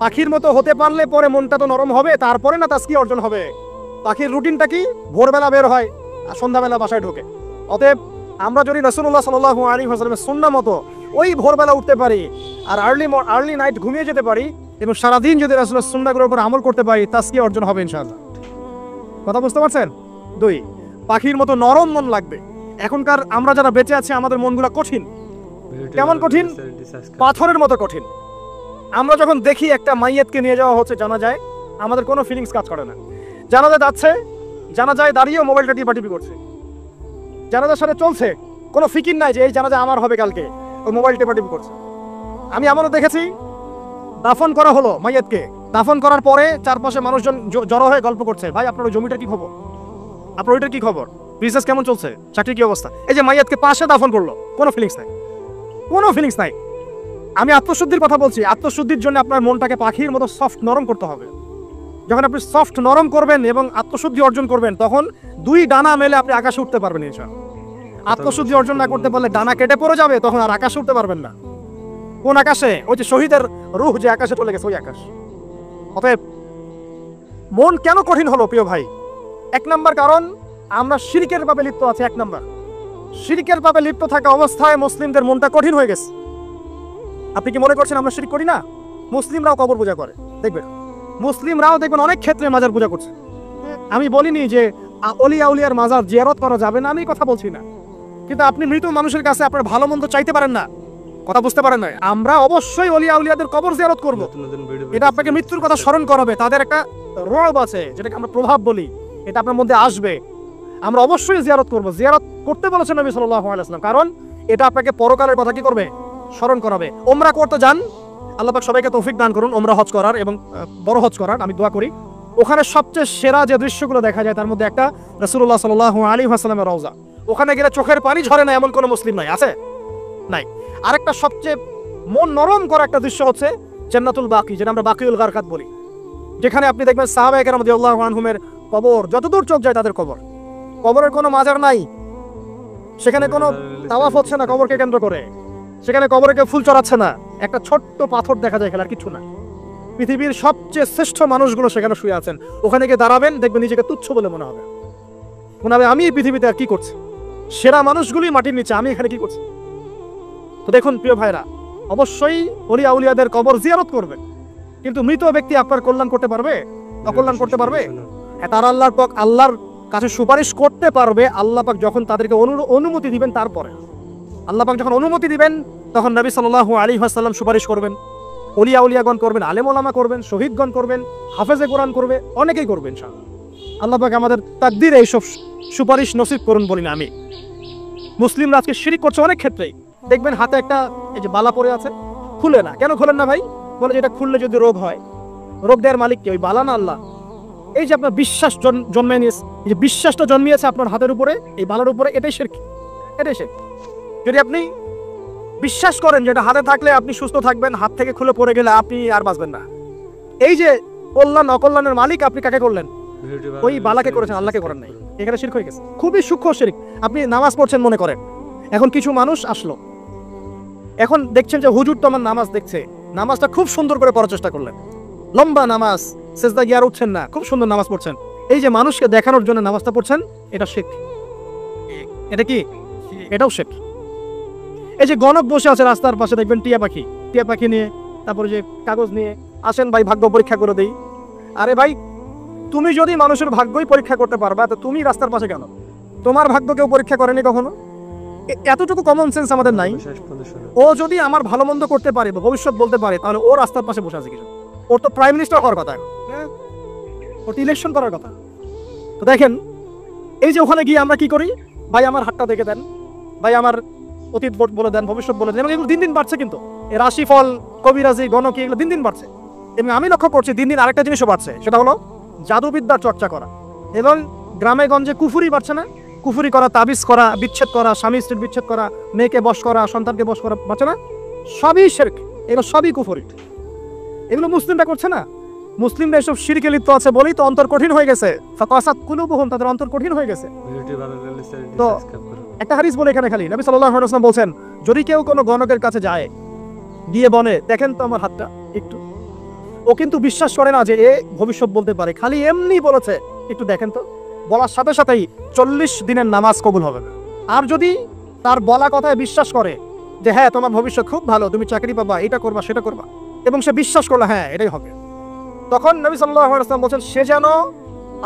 পাখির মতো হতে পারলে পরে মনটা তো নরম হবে, তারপরে না তাজকিয়া অর্জন হবে। পাখির রুটিনটা কি? ভোরবেলা বের হয় আর সন্ধ্যাবেলা বাসায় ঢোকে। অতএব আমরা যদি রাসূলুল্লাহ সাল্লাল্লাহু আলাইহি ওয়াসাল্লামের সুন্নাহ মতো ওই ভোরবেলা উঠতে পারি আর আর্লি নাইট ঘুমিয়ে যেতে পারি এবং সারাদিন যদি রাসূলের সুন্নাহগুলোর উপর আমল করতে পারি, তাজকিয়া অর্জন হবে ইনশাআল্লাহ। কথা বুঝতে পারছেন? 2, পাখির মতো নরম মন লাগবে। এখনকার আমরা যারা বেঁচে আছি আমাদের মনগুলো কঠিন। কেমন কঠিন? পাথরের মতো কঠিন। আমরা যখন দেখি একটা মাইয়াতকে নিয়ে যাওয়া হচ্ছে জানাজায়, আমাদের কোনো ফিলিংস কাজ করে না। জানাজা যাচ্ছে, জানাজায় দাঁড়িয়েও মোবাইলটা টিপাটিপি করছে। জানাজার সাথে চলছে, কোনো ফিকির নাই যে এই জানাজা আমার হবে কালকে, ওই মোবাইল টিপাটিপি করছে। আমি এমনও দেখেছি, দাফন করা হলো মাইয়াতকে, দাফন করার পরে চারপাশে মানুষজন জড়ো হয়ে গল্প করছে, ভাই আপনার ওই জমিটার কি খবর, আপনার ওইটার কি খবর, বিজনেস কেমন চলছে, চাকরির কি অবস্থা। এই যে মাইয়াতকে পাশে দাফন করলো, কোনো ফিলিংস নাই, কোনো ফিলিংস নাই। আমি আত্মশুদ্ধির কথা বলছি। আত্মশুদ্ধির জন্য আপনার মনটাকে পাখির মতো সফট নরম করতে হবে। যখন আপনি সফট নরম করবেন এবং আত্মশুদ্ধি অর্জন করবেন, তখন 2 ডানা মেলে আপনি আকাশে উঠতে পারবেন ইনশাআল্লাহ। আত্মশুদ্ধি অর্জন না করতে পারলে ডানা কেটে পড়ে যাবে, তখন আর আকাশে উঠতে পারবেন না। কোন আকাশে? ওই যে শহীদের রূহ যে আকাশে চলে গেছে, ওই আকাশ। অতএব মন কেন কঠিন হলো প্রিয় ভাই? 1 নম্বর কারণ, আমরা শিরকের পাপে লিপ্ত আছি। 1 নম্বর, শিরকের পাপে লিপ্ত থাকা অবস্থায় মুসলিমদের মনটা কঠিন হয়ে গেছে। আপনি কি মনে করছেন আমরা শিরক করি না? মুসলিমরাও কবর পূজা করে, দেখবেন মুসলিমরাও দেখবেন অনেক ক্ষেত্রে মাজার পূজা করছে। আমি বলিনি যে অলিয়া উলিয়ার মাজার জিয়ারত করা যাবে না, আমি কথা বলছি না, কিন্তু আপনি মৃত মানুষের কাছে আপনার ভালো মন্দ চাইতে পারেন না। কথা বুঝতে পারেন না? আমরা অবশ্যই অলিয়া উলিয়াদের কবর জিয়ারত করব, এটা আপনাকে মৃত্যুর কথা স্মরণ করাবে। তাদের একটা রব আছে যেটাকে আমরা প্রভাব বলি, এটা আপনার মধ্যে আসবে। আমরা অবশ্যই জিয়ারত করব। জিয়ারত করতে বলেছেন নবী সাল্লাল্লাহু আলাইহি ওয়াসাল্লাম, কারণ এটা আপনাকে পরকালের কথা কি করবে? স্মরণ করাবে। ওমরা করতে যান, আল্লাহ পাক সবাইকে তৌফিক দান করুন ওমরা হজ করার এবং বড় হজ করার, আমি দোয়া করি। ওখানে সবচেয়ে সেরা যে দৃশ্যগুলো দেখা যায় তার মধ্যে একটা রাসূলুল্লাহ সাল্লাল্লাহু আলাইহি ওয়াসাল্লামের রওজা। ওখানে গেলে চোখের পানি ঝরে না এমন কোনো মুসলিম নাই, আছে? নাই। আরেকটা সবচেয়ে মন নরম করা একটা দৃশ্য হচ্ছে জান্নাতুল বাকি, যেটা আমরা বাকিউল গারকাত বলি, যেখানে আপনি দেখবেন সাহাবায়ে কেরাম রাদিয়াল্লাহু আনহুমের কবর, যতদূর চোখ যায় তাদের কবর। কবরের কোনো মাজার নাই, সেখানে কোনো তাওয়াফ হচ্ছে না কবরকে কেন্দ্র করে, সেখানে কবরে কেউ ফুল চড়াচ্ছে না, একটা ছোট্ট পাথর দেখা যায়, খেলার কিছু না। পৃথিবীর সবচেয়ে শ্রেষ্ঠ মানুষগুলো সেখানে শুয়ে আছেন। ওখানে গিয়ে দাঁড়াবেন, দেখবেন নিজেকে তুচ্ছ বলে মনে হবে, আমি এই পৃথিবীতে আর কি করছি। সেরা মানুষগুলি মাটির নিচে, আমি এখানে কি করছি? তো দেখুন প্রিয় ভাইরা, অবশ্যই ওলিয়া উলিয়াদের কবর জিয়ারত করবেন, কিন্তু মৃত ব্যক্তি আপনার কল্যাণ করতে পারবে? অকল্যাণ করতে পারবে? তারা আল্লাহর কাছে সুপারিশ করতে পারবে আল্লাহ পাক যখন তাদেরকে অনুমতি দিবেন। তারপরে আল্লাহ পাক যখন অনুমতি দিবেন, তখন নবী সাল্লাল্লাহু আলাইহি ওয়াসাল্লাম সুপারিশ করবেন, ওলিয়া উলিয়াগণ করবেন, আলেম ওলামা করবেন, শহীদগণ করবেন, হাফেজে কোরআন করবে, অনেকেই করবেন ইনশাআল্লাহ। আল্লাহ পাক আমাদের তাকদীরে এইসব সুপারিশ নসিব করুন বলি না আমি। মুসলিমরা আজকে শিরিক করছে অনেক ক্ষেত্রেই। দেখবেন হাতে একটা এই যে বালা পরে আছে, খুলে না। কেন খোলেন না ভাই? বলে যে এটা খুললে যদি রোগ হয়। রোগ দেওয়ার মালিক কে? ওই বালা না আল্লাহ? এই যে আপনার বিশ্বাস জন্মে নিয়েছে, এই যে বিশ্বাসটা জন্মিয়েছে আপনার হাতের উপরে, এই বালার উপরে, এটাই শিরক, এটাই শিরক। যদি আপনি বিশ্বাস করেন যে এটা হাতে থাকলে আপনি সুস্থ থাকবেন, হাত থেকে খুলে পড়ে গেলে আপনি আর বাঁচবেন না, এই যে কল্যাণ অকল্যাণের মালিক আপনি কাকে করলেন? ওই বালাকে করেছেন, আল্লাহকে করেন নাই। এখানে শিরক হয়ে গেছে, খুবই সূক্ষ্ম শিরক। আপনি নামাজ পড়ছেন মনে করেন, এখন কিছু মানুষ আসলো, এখন দেখছেন যে হুজুর তো আমার নামাজ দেখছে, নামাজটা খুব সুন্দর করে পড়ার চেষ্টা করলেন, লম্বা নামাজ, সেজদা গিয়ে আর উঠছেন না, খুব সুন্দর নামাজ পড়ছেন। এই যে মানুষকে দেখানোর জন্য নামাজটা পড়ছেন, এটা শিরক। এটা কি? এটাও শিরক। এই যে গণক বসে আছে রাস্তার পাশে, দেখবেন টিয়া পাখি নিয়ে, তারপরে যে কাগজ নিয়ে, আসেন ভাই ভাগ্য পরীক্ষা করে দেই। আরে ভাই, তুমি যদি মানুষের ভাগ্যই পরীক্ষা করতে পারবা, তো তুমি রাস্তার পাশে কেন? তোমার ভাগ্য কেউ পরীক্ষা করেনি কখনো? এতটুকু কমন সেন্স আমাদের নাই? ও যদি আমার ভালো মন্দ করতে পারে বা ভবিষ্যৎ বলতে পারে, তাহলে ও রাস্তার পাশে বসে আছে কিছু? ওর তো প্রাইম মিনিস্টার হওয়ার কথা, ওর তো ইলেকশন করার কথা। তো দেখেন, এই যে ওখানে গিয়ে আমরা কি করি, ভাই আমার হাতটা দেখে দেন, ভাই আমার অতীত বলে দেন, ভবিষ্যৎ বলে দেন, এবং এগুলো দিন দিন বাড়ছে। কিন্তু এই রাশিফল, কবিরাজি, গণকি, এগুলো দিন দিন বাড়ছে। এবং আমি লক্ষ্য করছি দিন দিন আরেকটা জিনিসও বাড়ছে, সেটা হলো জাদুবিদ্যার চর্চা করা। এবং গ্রামে গঞ্জে কুফুরি বাড়ছে না? কুফুরি করা, তাবিজ করা, বিচ্ছেদ করা, স্বামী স্ত্রীর বিচ্ছেদ করা, মেয়েকে বশ করা, সন্তানকে বশ করা, বাড়ছে না? সবই শিরক, এগুলো সবই কুফুরি। এগুলো মুসলিমরা করছে না। মুসলিমরা এসব শিরকে লিপ্ত আছে বলেই তো অন্তর কঠিন হয়ে গেছে। ফাকাসাত কুলুবুহুম, তাদের অন্তর কঠিন হয়ে গেছে। তো একটা হাদিস বলে এখানে খালি, নবী সাল্লাল্লাহু আলাইহি ওয়াসাল্লাম বলছেন, যদি কেউ কোনো গণকের কাছে যায়, গিয়ে বলে দেখেন তো আমার হাতটা একটু, ও কিন্তু বিশ্বাস করে না যে এ ভবিষ্যৎ বলতে পারে, খালি এমনি বলেছে একটু দেখেন তো, বলার সাথে সাথেই 40 দিনের নামাজ কবুল হবে। আর যদি তার বলা কথায় বিশ্বাস করে যে হ্যাঁ তোমার ভবিষ্যৎ খুব ভালো, তুমি চাকরি পাবা, এটা করবা সেটা করবা, এবং সে বিশ্বাস করলো হ্যাঁ এটাই হবে, তখন নবী সাল্লাল্লাহু আলাইহি ওয়াসাল্লাম বলেন সে যেন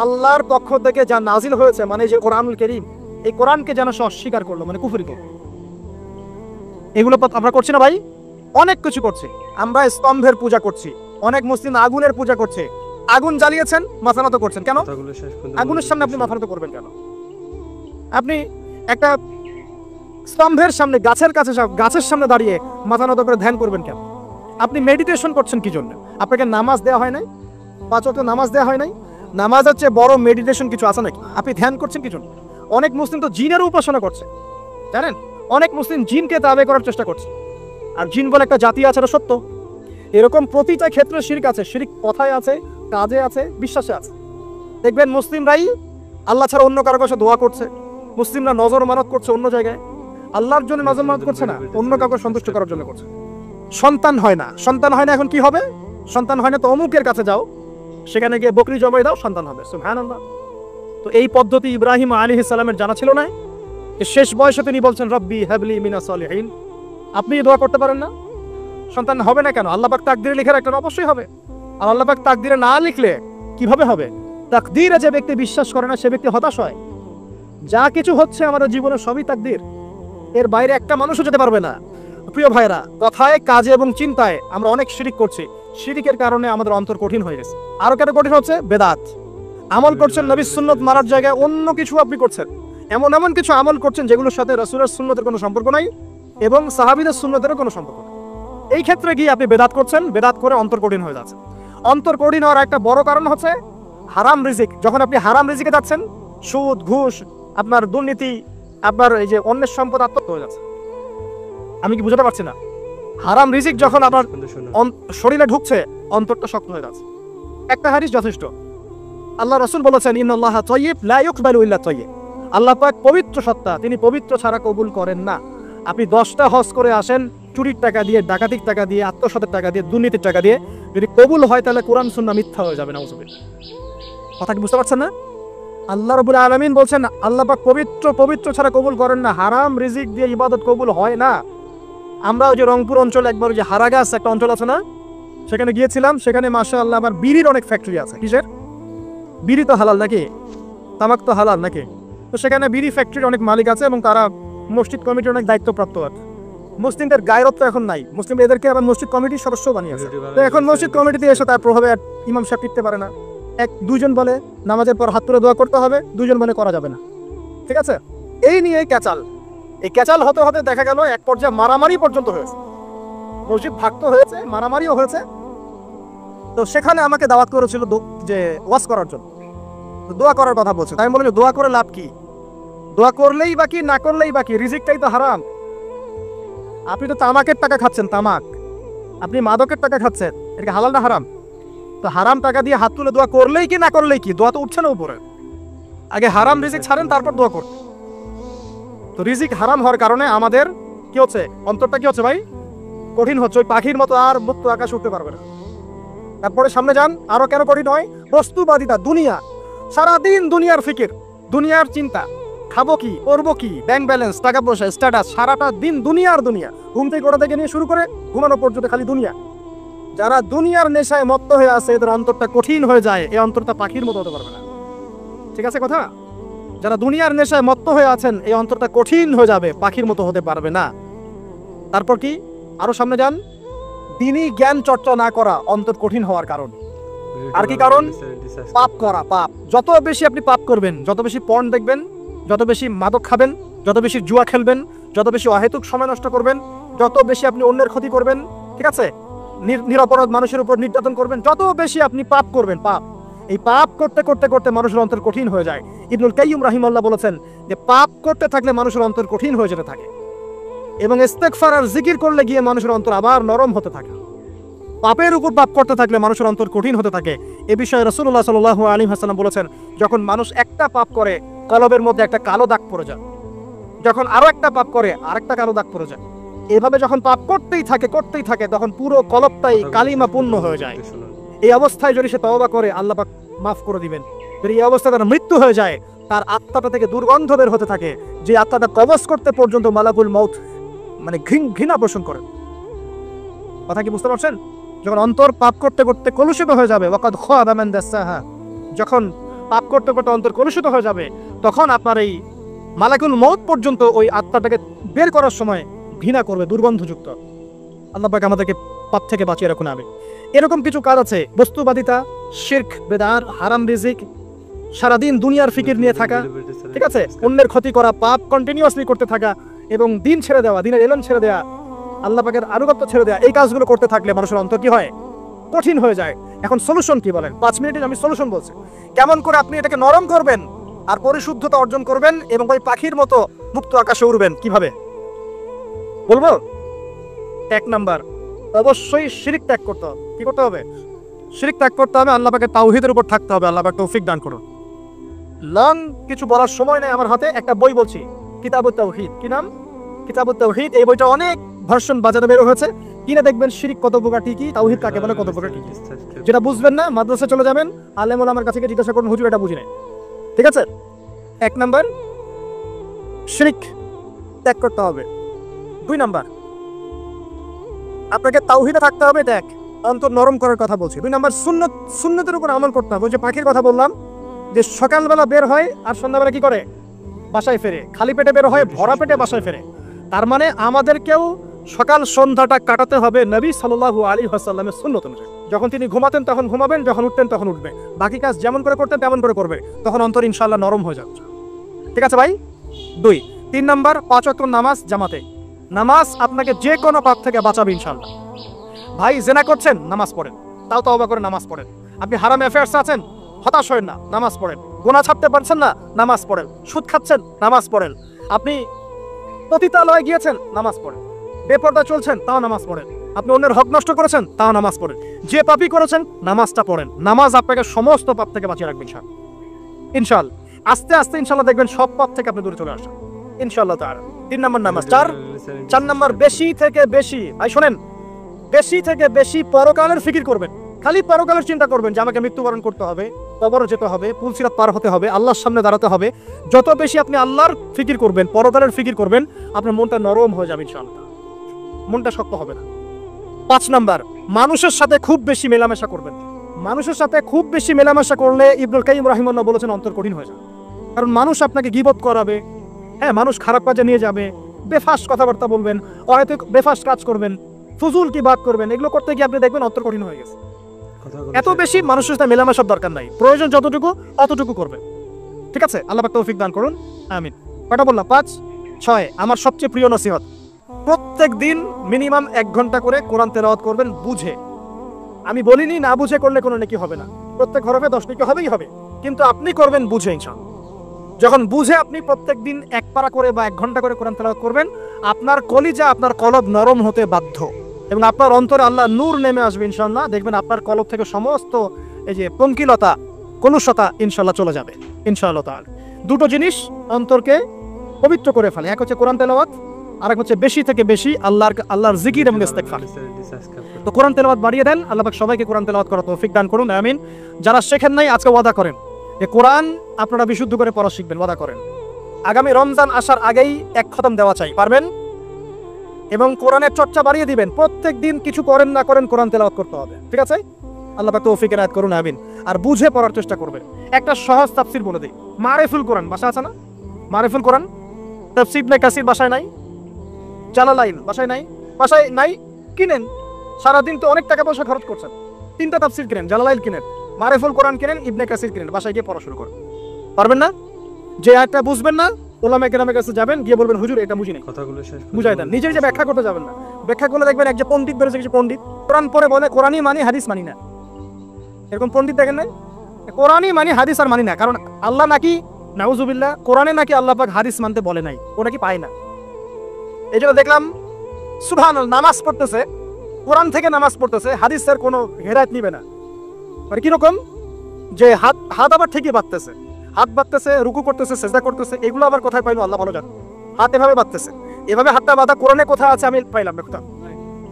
আল্লাহর পক্ষ থেকে যা নাজিল হয়েছে, মানে যে কোরআনুল কারীম, এই কোরআনকে যেন সে অস্বীকার করলো, মানে কুফরি করলো। এগুলো আমরা করছি না ভাই? অনেক কিছু করছি আমরা। স্তম্ভের পূজা করছি, অনেক মুসলিম আগুনের পূজা করছে। আগুন জ্বালিয়েছেন, মাথা নত করছেন কেন? আগুনের সামনে আপনি মাথা নত করবেন কেন? আপনি একটা স্তম্ভের সামনে, গাছের কাছে, গাছের সামনে দাঁড়িয়ে মাথা নত করে ধ্যান করবেন কেন? আপনি মেডিটেশন করছেন কি জন্য? আপনাকে নামাজ দেওয়া হয় নাই? 5 ওয়াক্ত নামাজ দেওয়া হয় নাই? নামাজ হচ্ছে বড় মেডিটেশন কিছু আছে নাকি? আপনি ধ্যান করছেন কি জন্য? অনেক মুসলিম তো জিনের উপাসনা করছে, জানেন? অনেক মুসলিম জিনকে তাবে করার চেষ্টা করছে। আর জিন বলে একটা জাতি আছে, এটা সত্য। এরকম প্রতিটা ক্ষেত্রে শিরক আছে। শিরক কথায় আছে, কাজে আছে, বিশ্বাসে আছে। দেখবেন মুসলিমরাই আল্লাহ ছাড়া অন্য কারো কাছে দোয়া করছে, মুসলিমরা নজর মানত করছে অন্য জায়গায়, আল্লাহর জন্য নজর মানত করছে না, অন্য কাউকে সন্তুষ্ট করার জন্য করছে। সন্তান হয় না, সন্তান হয় না, এখন কি হবে? সন্তান হয় না তো অমুকের কাছে যাও, সেখানে গিয়ে বকরি জবাই দাও, সন্তান হবে। সুবহানাল্লাহ। তো এই পদ্ধতি ইব্রাহিম আলাইহিস সালামের জানা ছিল না? শেষ বয়সে তিনি বলছেন রব্বি হাবলি মিনাস সালিহিন। আপনি দোয়া করতে পারেন না? সন্তান হবে না কেন? আল্লাহ পাক তাকদীরে লিখে রাখলেন, অবশ্যই হবে। আর আল্লাহ পাক তাকদীরে না লিখলে কিভাবে হবে? তাকদীরে যে ব্যক্তি বিশ্বাস করে না, সে ব্যক্তি হতাশ হয়। যা কিছু হচ্ছে আমাদের জীবনে সবই তাকদীর, এর বাইরে একটা মানুষও যেতে পারবে না। প্রিয় ভাইরা, কথায়, কাজে এবং চিন্তায় আমরা অনেক শিরিক করছি। শিরিকের কারণে আমাদের অন্তর কঠিন হয়ে গেছে। আরো কেন কঠিন হচ্ছে? বেদাত আমল করছেন, নবীর সুন্নত মারার জায়গায় অন্য কিছু আপনি করছেন। এমন এমন কিছু আমল করছেন যেগুলোর সাথে রাসূলের সুন্নতের কোনো সম্পর্ক নাই এবং সাহাবীদের সুন্নতেরও কোনো সম্পর্ক নেই। এই ক্ষেত্রে গিয়ে আপনি বেদাত করছেন, বেদাত করে অন্তর কঠিন হয়ে যাচ্ছে। অন্তর কঠিন হওয়ার একটা বড় কারণ হচ্ছে হারাম রিজিক। যখন আপনি হারাম রিজিকে যাচ্ছেন, সুদ, ঘুষ, আপনার দুর্নীতি, আপনার এই যে অন্যের সম্পদ আত্মসাৎ হয়ে যাচ্ছে। আমি কি বুঝতে পারছি না? হারাম রিজিক যখন আপনার শরীরে ঢুকছে, অন্তরটা শক্ত হয়ে যাচ্ছে। একটা হাদিস যথেষ্ট। আল্লাহ রাসূল বলেছেন ইন্নাল্লাহা তাইয়্যিব লা ইকবালু ইল্লা তাইয়্যিব। আল্লাহ পাক পবিত্র সত্তা, তিনি পবিত্র ছাড়া কবুল করেন না। আপনি 10টা হজ করে আসেন, চুরির টাকা দিয়ে, ডাকাতির টাকা দিয়ে, আত্মসাতের টাকা দিয়ে, দুর্নীতির টাকা দিয়ে, যদি কবুল হয় তাহলে কোরআন সুন্নাহ মিথ্যা হয়ে যাবে। নাউযুবিল্লাহ। কথা কি বুঝতে পারছেন না? আল্লাহ রাব্বুল আলামিন বলছেন আল্লাহ পাক পবিত্র ছাড়া কবুল করেন না। হারাম রিজিক দিয়ে ইবাদত কবুল হয় না। আমরা ওই যে রংপুর অঞ্চলে একবার যে হারাগাছ একটা অঞ্চল আছে না, সেখানে গিয়েছিলাম। সেখানে মাশাআল্লাহ আবার বিড়ির অনেক ফ্যাক্টরি আছে। কিসের? বিড়ি তো হালাল নাকি? তামাক তো হালাল নাকি? তো সেখানে বিড়ি ফ্যাক্টরির অনেক মালিক আছে এবং তারা মসজিদ কমিটির অনেক দায়িত্বপ্রাপ্ত আছে। মুসলিমদের গায়রত্ব এখন নাই, মুসলিম এদেরকে আবার মসজিদ কমিটির সদস্য বানিয়েছে। তো এখন মসজিদ কমিটিতে এসে তার প্রভাবে ইমাম সাহেব টিকতে পারে না। 2জন বলে নামাজের পর হাত তুলে দোয়া করতে হবে, 2জন বলে করা যাবে না। ঠিক আছে? এই নিয়ে ক্যাচাল, এই ক্যাচাল হতে হতে দেখা গেল এক পর্যায়ে মারামারি পর্যন্ত হয়েছে, মসজিদ ভাগত হয়েছে, মারামারিও হয়েছে। তো সেখানে আমাকে দাওয়াত করেছিল যে ওয়াজ করার জন্য, দোয়া করার কথা বলছে। তাই আমি বলি দোয়া করে লাভ কি? দোয়া করলেই বাকি, না করলেই বাকি, রিজিকটাই তো হারাম। আপনি তো তামাকের টাকা খাচ্ছেন, তামাক, আপনি মাদকের টাকা খাচ্ছেন, এটা হালাল না হারাম? তো হারাম টাকা দিয়ে হাত তুলে দোয়া করলেই কি, না করলেই কি? দোয়া তো উঠছে না উপরে। আগে হারাম রিজিক ছাড়েন, তারপর দোয়া করুন। তো রিজিক হারাম হওয়ার কারণে আমাদের কি হচ্ছে? অন্তরটা কি হচ্ছে ভাই? কঠিন হচ্ছে। ওই পাখির মতো আর মুক্ত আকাশ উঠতে পারবে না। তারপরে সামনে যান, আরো কেন কঠিন হয়? বস্তুবাদিতা, দুনিয়া, সারাদিন দুনিয়ার ফিকির, দুনিয়ার চিন্তা, খাবো কি, করবো কি, ব্যাংক ব্যালেন্স, টাকা পয়সা, স্ট্যাটাস, সারাটা দিন দুনিয়ার দুনিয়া। ঘুম থেকে ওঠা থেকে নিয়ে শুরু করে ঘুমানো পর্যন্ত খালি দুনিয়া। যারা দুনিয়ার নেশায় মত্ত হয়ে আছে, এদের অন্তরটা কঠিন হয়ে যায়। এই অন্তরটা পাখির মতো হতে পারবে না। ঠিক আছে কথা? যারা দুনিয়ার নেশায় মত্ত হয়ে আছেন, এই অন্তরটা কঠিন হয়ে যাবে, পাখির মতো হতে পারবে না। তারপর কি? আরো সামনে যান, দিনই জ্ঞান চর্চা না করা অন্তর কঠিন হওয়ার কারণ। আর কি কারণ? পাপ করা, পাপ। যত বেশি আপনি পাপ করবেন, যত বেশি পর্ন দেখবেন, যত বেশি মাদক খাবেন, যত বেশি জুয়া খেলবেন, যত বেশি অহেতুক সময় নষ্ট করবেন, যত বেশি আপনি অন্যের ক্ষতি করবেন, ঠিক আছে, নিরপরাধ মানুষের উপর নির্যাতন করবেন, যত বেশি আপনি পাপ করবেন, পাপ, এই পাপ করতে করতে করতে মানুষের অন্তর কঠিন হয়ে যায়। ইবনুল কাইয়্যিম রাহিমাহুল্লাহ বলেছেন যে পাপ করতে থাকলে মানুষের অন্তর কঠিন হয়ে যেতে থাকে, এবং ইস্তেগফার আর জিকির করলে গিয়ে মানুষের অন্তর আবার নরম হতে থাকে। পাপের উপর পাপ করতে থাকলে মানুষের অন্তর কঠিন হতে থাকে। এ বিষয়ে রাসূলুল্লাহ সাল্লাল্লাহু আলাইহি ওয়াসাল্লাম বলেছেন, যখন মানুষ একটা পাপ করে কলবের মধ্যে একটা কালো দাগ পড়ে যায়, যখন আরো একটা পাপ করে আরেকটা কালো দাগ পড়ে যায়, এভাবে যখন পাপ করতেই থাকে তখন পুরো কলবটাই কালিমা পূর্ণ হয়ে যায়। এই অবস্থায় যদি সে তওবা করে, আল্লাহ পাক মাফ করে দিবেন। যদি এই অবস্থায় তার মৃত্যু হয়ে যায়, তার আত্মাটা থেকে দুর্গন্ধ বের হতে থাকে, যে আত্মাটা কবজ করতে পর্যন্ত মালাকুল মউত মানে ঘৃণা পোষণ করে। কথা কি বুঝতে পারছেন? যখন অন্তর পাপ করতে করতে কলুষিত হয়ে যাবে, ওয়াকাদ খাবা মান দাসাহা, যখন পাপ করতে করতে অন্তর কলুষিত হয়ে যাবে, তখন আপনার এই মালাকুল মউত পর্যন্ত ওই আত্মাটাকে বের করার সময় ঘৃণা করবে, দুর্গন্ধযুক্ত। আল্লাহ পাক আমাদেরকে পাপ থেকে বাঁচিয়ে রাখুন। আমি এরকম কিছু কাজ আছে, বস্তুবাদিতা, শিরক, বেদাত, হারাম রিজিক, সারাদিন দুনিয়ার ফিকির নিয়ে থাকা, ঠিক আছে, অন্যের ক্ষতি করা, পাপ কন্টিনিউয়াসলি করতে থাকা, এবং দিন ছেড়ে দেওয়া, দিনের এলেন ছেড়ে দেওয়া, আল্লাহ পাকের আনুগত্য ছেড়ে দেওয়া, এই কাজগুলো করতে থাকলে মানুষের অন্তর কি হয়? কঠিন হয়ে যায়। এখন সলিউশন কি বলেন? 5 মিনিটে আমি সলিউশন বলছি, কেমন করে আপনি এটাকে নরম করবেন আর পরিশুদ্ধতা অর্জন করবেন এবং ওই পাখির মতো মুক্ত আকাশে উড়বেন। কিভাবে বলবো? 1 নাম্বার, অবশ্যই শিরক ত্যাগ করতে হবে। কি করতে হবে? শিরক ত্যাগ করতে হবে, আল্লাহ পাকের তাওহীদের উপর থাকতে হবে। আল্লাহ পাক তৌফিক দান করুন। লং কিছু বলার সময় নেই আমার হাতে, একটা বই বলছি, কিতাবুত তাওহীদ। কি নাম? কিতাবুত তাওহীদ। এই বইটা অনেক ভার্সন বাজারে বের হয়েছে, কিনে দেখবেন শিরক কত প্রকার, কি তাওহীদ কাকে বলে, কত প্রকার কি। যেটা বুঝবেন না, মাদ্রাসা চলে যাবেন, আলেম ওলামার কাছে গিয়ে জিজ্ঞাসা করুন, হুজুর এটা বুঝি নাই। ঠিক আছে? 1 নাম্বার, শিরক ত্যাগ করতে হবে। 2 নাম্বার, আপনাকে তাওহীদে থাকতে হবে। এটা 1, অন্তর নরম করার কথা বলছি। 2 নাম্বার, সুন্নতের উপর আমল করতে হবে। ওই যে পাখির কথা বললাম, যে সকালবেলা বের হয় আর সন্ধ্যাবেলা কি করে? বাসায় ফেরে। খালি পেটে বের হয়, ভরা পেটে বাসায় ফেরে। তার মানে আমাদেরকেও সকাল সন্ধ্যাটা কাটাতে হবে নবী সাল্লাল্লাহু আলাইহি ওয়াসাল্লামের সুন্নত অনুযায়ী। যখন তিনি ঘুমাতেন তখন ঘুমাবেন, যখন উঠতেন তখন উঠবে, বাকি কাজ যেমন করে করতেন তেমন করে করবে, তখন অন্তর ইনশাআল্লাহ নরম হয়ে যাবে। ঠিক আছে ভাই? 2, 3 নাম্বার, 5 ওয়াক্ত নামাজ জামাতে। নামাজ আপনাকে যে কোনো পাপ থেকে বাঁচাবে ইনশাআল্লাহ। ভাই জেনা করছেন, নামাজ পড়েন, তাও তওবা করে নামাজ পড়েন। আপনি হারাম অ্যাফেয়ার্সে আছেন, হতাশ হবেন না, নামাজ পড়েন। গুনাহ ছাড়তে পারছেন না, নামাজ পড়েন। সুদ খাচ্ছেন, নামাজ পড়েন। আপনি পতিতালয়ে গিয়েছেন, নামাজ পড়েন। বেপরদা চলছেন, তাও নামাজ পড়েন। আপনি অন্যের হক নষ্ট করেছেন, তাও নামাজ পড়েন। যে পাপই করেছেন, নামাজটা পড়েন। নামাজ আপনাকে সমস্ত পাপ থেকে বাঁচিয়ে রাখবে ইনশাআল্লাহ। আস্তে আস্তে ইনশাআল্লাহ দেখবেন সব পাপ থেকে আপনি দূরে চলে আসেন ইনশাআল্লাহ তাআলা। 3 নাম্বার নামাজ। 4 নাম্বার, বেশি থেকে বেশি, ভাই শোনেন, বেশি থেকে বেশি পরকালের ফিকির করবেন। খালি পরকালের চিন্তা করবেন যে আমাকে মৃত্যুবরণ করতে হবে, কবরে যেতে হবে, পুলসিরাত পার হতে হবে, আল্লাহর সামনে দাঁড়াতে হবে। যত বেশি আপনি আল্লাহর ফিকির করবেন, পরকালের ফিকির করবেন, আপনার মনটা নরম হয়ে যাবে ইনশাআল্লাহ, মনটা শক্ত হবে না। 5 নাম্বার, মানুষের সাথে খুব বেশি মেলামেশা করবেন। মানুষের সাথে খুব বেশি মেলামেশা করলে ইবনুল কাইয়্যিম রাহিমাহুল্লাহ বলেছেন অন্তর কঠিন হয়ে যায়। কারণ মানুষ আপনাকে গীবত করাবে, হ্যাঁ, মানুষ খারাপ কাজে নিয়ে যাবে, বেফাস কথাবার্তা বলবেন, হয়তো বেফাস কাজ করবেন, ফুজুল কি বাদ করবেন, এগুলো করতে গিয়ে আপনি দেখবেন অন্তর কঠিন হয়ে গেছে। এত বেশি মানুষের সাথে মেলামেশার দরকার নাই, প্রয়োজন যতটুকু অতটুকু করবেন। ঠিক আছে, আল্লাহ পাক তৌফিক দান করুন, আমিন। কয়টা বললাম? 5, 6। আমার সবচেয়ে প্রিয় নসিহত, প্রত্যেক দিন মিনিমাম 1 ঘন্টা করে কোরআন তেলাওয়াত করবেন বুঝে। আমি বলিনি না বুঝে করলে কোনো নেকি হবে না, প্রত্যেক হরফে 10 নেকি হবেই হবে, কিন্তু আপনি করবেন বুঝে ইনশাআল্লাহ। যখন বুঝে আপনি প্রত্যেক দিন 1 পারা করে বা 1 ঘন্টা করে কোরআন তেলাওয়াত করবেন, আপনার কলিজা, আপনার কলব নরম হতে বাধ্য, এবং আপনার অন্তরে আল্লাহ নূর নেমে আসবে ইনশাআল্লাহ। দেখবেন আপনার কলব থেকে সমস্ত এই যে পঙ্কিলতা, কলুষতা ইনশাআল্লাহ চলে যাবে ইনশাআল্লাহ তাআলা। দুটো জিনিস অন্তরকে পবিত্র করে ফেলে, এক হচ্ছে কোরআন তেলাওয়াত, আর এক হচ্ছে বেশি থেকে বেশি আল্লাহর জিকির এবং ইস্তেগফার। তো কোরআন তেলাওয়াত বাড়িয়ে দেন, আল্লাহ পাক সবাইকে কোরআন তেলাওয়াত করার তৌফিক দান করুন, আমিন। যারা শেখেন নাই আজকে ওয়াদা করেন যে কোরআন আপনারা বিশুদ্ধ করে পড়া শিখবেন, ওয়াদা করেন। আগামী রমজান আসার আগেই 1 খতম দেওয়া চাই, পারবেন? এবং কোরআনের চর্চা বাড়িয়ে দিবেন, প্রত্যেক দিন কিছু করেন না করেন কোরআন তেলাওয়াত করতে হবে, ঠিক আছে? আল্লাহ পাক তৌফিক এনায়েত করুন, আমিন। আর বুঝে পড়ার চেষ্টা করবেন। একটা সহজ তাফসীর বলে দেই, মারিফুল কোরআন বাসা আছে না? মারিফুল কোরআন তাফসীর ইবনে কাসির বাসায় নাই, জালালাইন বাসায় নাই, বাসায় নাই, কিনেন। সারাদিন তো অনেক টাকা পয়সা খরচ করছেন, 3টা তাফসীর কিনেন, জালালাইন কিনেন, মারিফুল কোরআন কিনেন, ইবনে কাসির কিনেন, বাসায় গিয়ে পড়া শুরু করেন। পারবেন না? যে একটা বুঝবেন না, ওলামায়ে কেরামের কাছে যাবেন, গিয়ে বলবেন হুজুর এটা বুঝি নাই, কথাগুলো শেষ বুঝাই দেন। নিজেই যে ব্যাখ্যা করতে যাবেন না, ব্যাখ্যা করলে দেখবেন এক যে পণ্ডিত বেরোছে, কিছু পণ্ডিত কোরআন পড়ে বলে কোরআনই মানি হাদিস মানি না, এরকম পণ্ডিত দেখেন নাই? কোরআনই মানি হাদিস আর মানি না, কারণ আল্লাহ নাকি নাউজুবিল্লাহ কোরআনে নাকি আল্লাহ পাক হাদিস মানতে বলে নাই, ও নাকি পায় না। এই জন্য দেখলাম সুবহানাল্লাহ নামাজ পড়তেছে, কোরআন থেকে নামাজ পড়তেছে, হাদিসের কোনো হেদায়েত নিবে না। মানে কিরকম যে হাত আবার ঠিকই বাঁধতেছে, হাত বাঁধতেছে, রুকু করতেছে, সেজদা করতেছে, এগুলো আবার কোথায় পাইলো আল্লাহ ভালো জানে। হাত এভাবে বাঁধতেছে, এভাবে হাতটা বাঁধা কোরআনে কোথায় আছে আমি পাইলাম না কোথাও,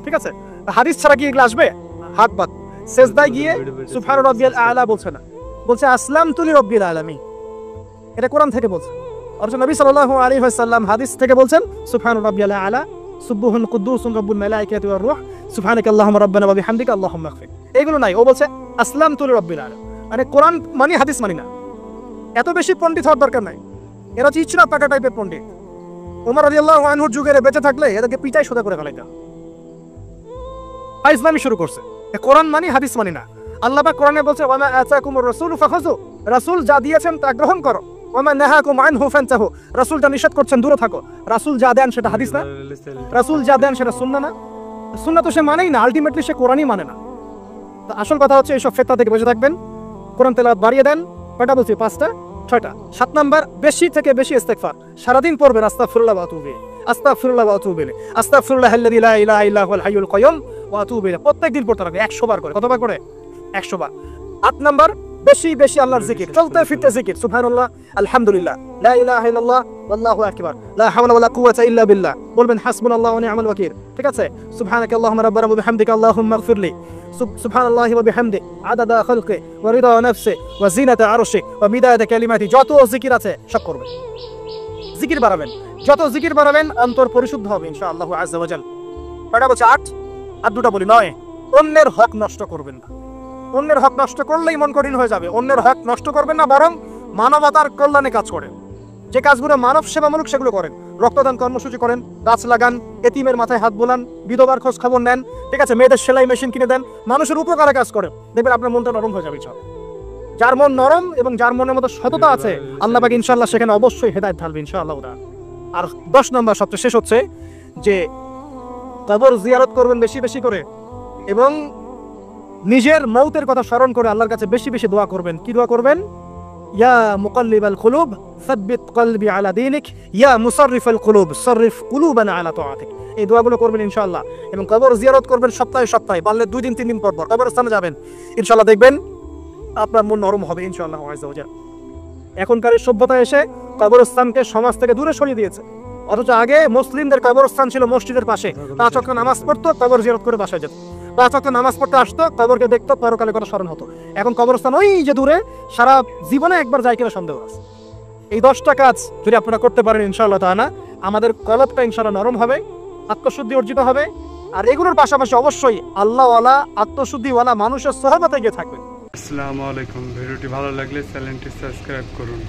ঠিক আছে? হাদিস ছাড়া কি এগুলো আসবে? হাত বাঁধ, সেজদায় গিয়ে সুবহান রাব্বিয়াল আ'লা বলছে না, বলছে আসলামতু লিরাব্বিল আলামিন, এটা কোরআন থেকে বলছে। অথচ নবী সাল্লাল্লাহু আলাইহি ওয়াসাল্লাম হাদিস থেকে বলছেন সুবহান রাব্বিয়াল আ'লা সুবহুন কুদ্দুসুন রাব্বুল মালাইকাতি ওয়ার রূহ সুবহানাকাল্লাহুম্মা রাব্বানা ওয়া বিহামদিকা আল্লাহুম্মা ইগফির, এগুলো নাই। ও বলছে আসলামতু লিরাব্বিল আলামিন, মানে কোরআন মানি হাদিস মানি না। এত বেশি পণ্ডিত হওয়ার দরকার নাই, এরা হচ্ছে ইচরা পাকা টাইপের পণ্ডিত। ওমর রাদিয়াল্লাহু আনহুর যুগে বেঁচে থাকলে এদেরকে পিটাই সোজা করে ফেলাইতা। ইসলামী শুরু করছে, কোরআন মানি হাদিস মানি না। আল্লাহ পাক কোরআনে বলছে ওয়া মা আতাকুমুর রাসূলু ফাখুযু, রাসূল যা দিয়েছেন তা গ্রহণ করো, ওয়া মা নাহাকুম আনহু ফান্তাহু, রাসূল যা নিষেধ করছেন দূরে থাকো। রাসূল যা দেন সেটা হাদিস না, রাসূল যা দেন সেটা সুন্নাহ না। সুন্নাহ তো সে মানেই না, আলটিমেটলি সে কোরআনই মানে না। তো আসল কথা হচ্ছে এইসব ফিতনা থেকে বেঁচে থাকবেন, কোরআন তেলাওয়াত বাড়িয়ে দেন। কয়টা বলছি? 5টা 6টা। 7 নাম্বার, বেশি থেকে বেশি ইস্তেগফার সারাদিন পড়বেন, আস্তাগফিরুল্লাহ ওয়া আতুবু ইলাইহি, আস্তাগফিরুল্লাহ ওয়া আতুবু ইলাইহি, আস্তাগফিরুল্লাহাল্লাযী লা ইলাহা ইল্লা হুয়াল হাইয়ুল কাইয়্যুম ওয়া আতুবু ইলাইহি। প্রত্যেকদিন পড়তে হবে 100 বার করে। কতবার করে? 100 বার। 8 নাম্বার, বেশি বেশি আল্লাহর জিকির, চলতে ফিরতে জিকির, সুবহানাল্লাহ, আলহামদুলিল্লাহ, লা ইলাহা ইল্লাল্লাহ, আল্লাহু আকবার, লা হাওলা ওয়ালা কুওয়াতা ইল্লা বিল্লাহ। বলবেন হাসবুনাল্লাহু ওয়া নি'মাল ওয়াকিল, ঠিক আছে? সুবহানাকাল্লাহুম্মা রাব্বানা ওয়া বিহামদিকা আল্লাহুম্মা ইগফিরলি, সুবহানাল্লাহি ওয়া বিহামদি আদাদা খালকি ওয়া রিদা নাফসি ওয়া জিনাতা আরশি ওয়া মিদাদা কালিমাতি। যত জিকির আছে সব করবেন, জিকির বাড়াবেন। যত জিকির বাড়াবেন অন্তর পরিশুদ্ধ হবে ইনশাআল্লাহু আযজা ওয়া জাল। কয়টা বলছে? 8। আর 2টা বলি 9। অন্যের হক নষ্ট করবেন না। অন্যের হক নষ্ট করলেই মন কঠিন হয়ে যাবে। অন্যের হক নষ্ট করবেন না, বরং মানবতার কল্যাণে কাজ করেন। যে কাজগুলো মানব সেবামূলক সেগুলো করেন। রক্তদান কর্মসূচি করেন, গাছ লাগান, এতিমের মাথায় হাত বোলান, বিধবার খোঁজ খবর নেন, ঠিক আছে? মেয়েদের সেলাই মেশিন কিনে দেন, মানুষের উপকারে কাজ করেন। দেখবেন আপনার মনটা নরম হয়ে যাবে। যার মন নরম এবং যার মনের মধ্যে সততা আছে, আল্লাহ পাক ইনশাআল্লাহ সেখানে অবশ্যই হেদায়েত ঢালবে ইনশাআল্লাহ। আর 10 নম্বর সবচেয়ে শেষ হচ্ছে যে কবর জিয়ারত করবেন বেশি বেশি করে, এবং নিজের মৌতের কথা স্মরণ করে আল্লাহর কাছে বেশি বেশি দোয়া করবেন। কি দোয়া করবেন? ইয়া মুকাল্লিবাল কুলুব সাব্বিত কলবি আলা দীনিক, ইয়া মুসাররিফাল কুলুব সাররিফ কুলুবানা আলা তাআতিক। এই দোয়াগুলো করবেন ইনশাআল্লাহ। এবং কবর জিয়ারত করবেন সপ্তাহে সপ্তাহে, পারলে 2 দিন 3 দিন পর পর কবরস্থানে যাবেন। ইনশাআল্লাহ দেখবেন আপনার মন নরম হবে ইনশাআল্লাহ আযজা ওয়া জাল। এখনকার সভ্যতা এসে কবরস্থানকে সমাজ থেকে দূরে সরিয়ে দিয়েছে, অথচ আগে মুসলিমদের কবরস্থান ছিল মসজিদের পাশে। 5 ওয়াক্ত নামাজ পড়তো, কবর জিয়ারত করে বাসায় যেত। 5 ওয়াক্ত নামাজ পড়তে আসতো, কবরকে দেখতো, পরকালে কথা স্মরণ হতো। এখন কবরস্থান ওই যে দূরে, সারা জীবনে একবার যায় কিনা সন্দেহ আছে। এই 10টা কাজ যদি আপনারা করতে পারেন ইনশাআল্লাহ তাআলা, আমাদের কলবটা ইনশাআল্লাহ নরম হবে, আত্মশুদ্ধি অর্জিত হবে। আর এগুলোর পাশাপাশি অবশ্যই আল্লাহওয়ালা, আত্মশুদ্ধিওয়ালা মানুষের সহবতে গিয়ে থাকবেন। আসসালামু আলাইকুম। ভিডিওটি ভালো লাগলে চ্যানেলটি সাবস্ক্রাইব করুন।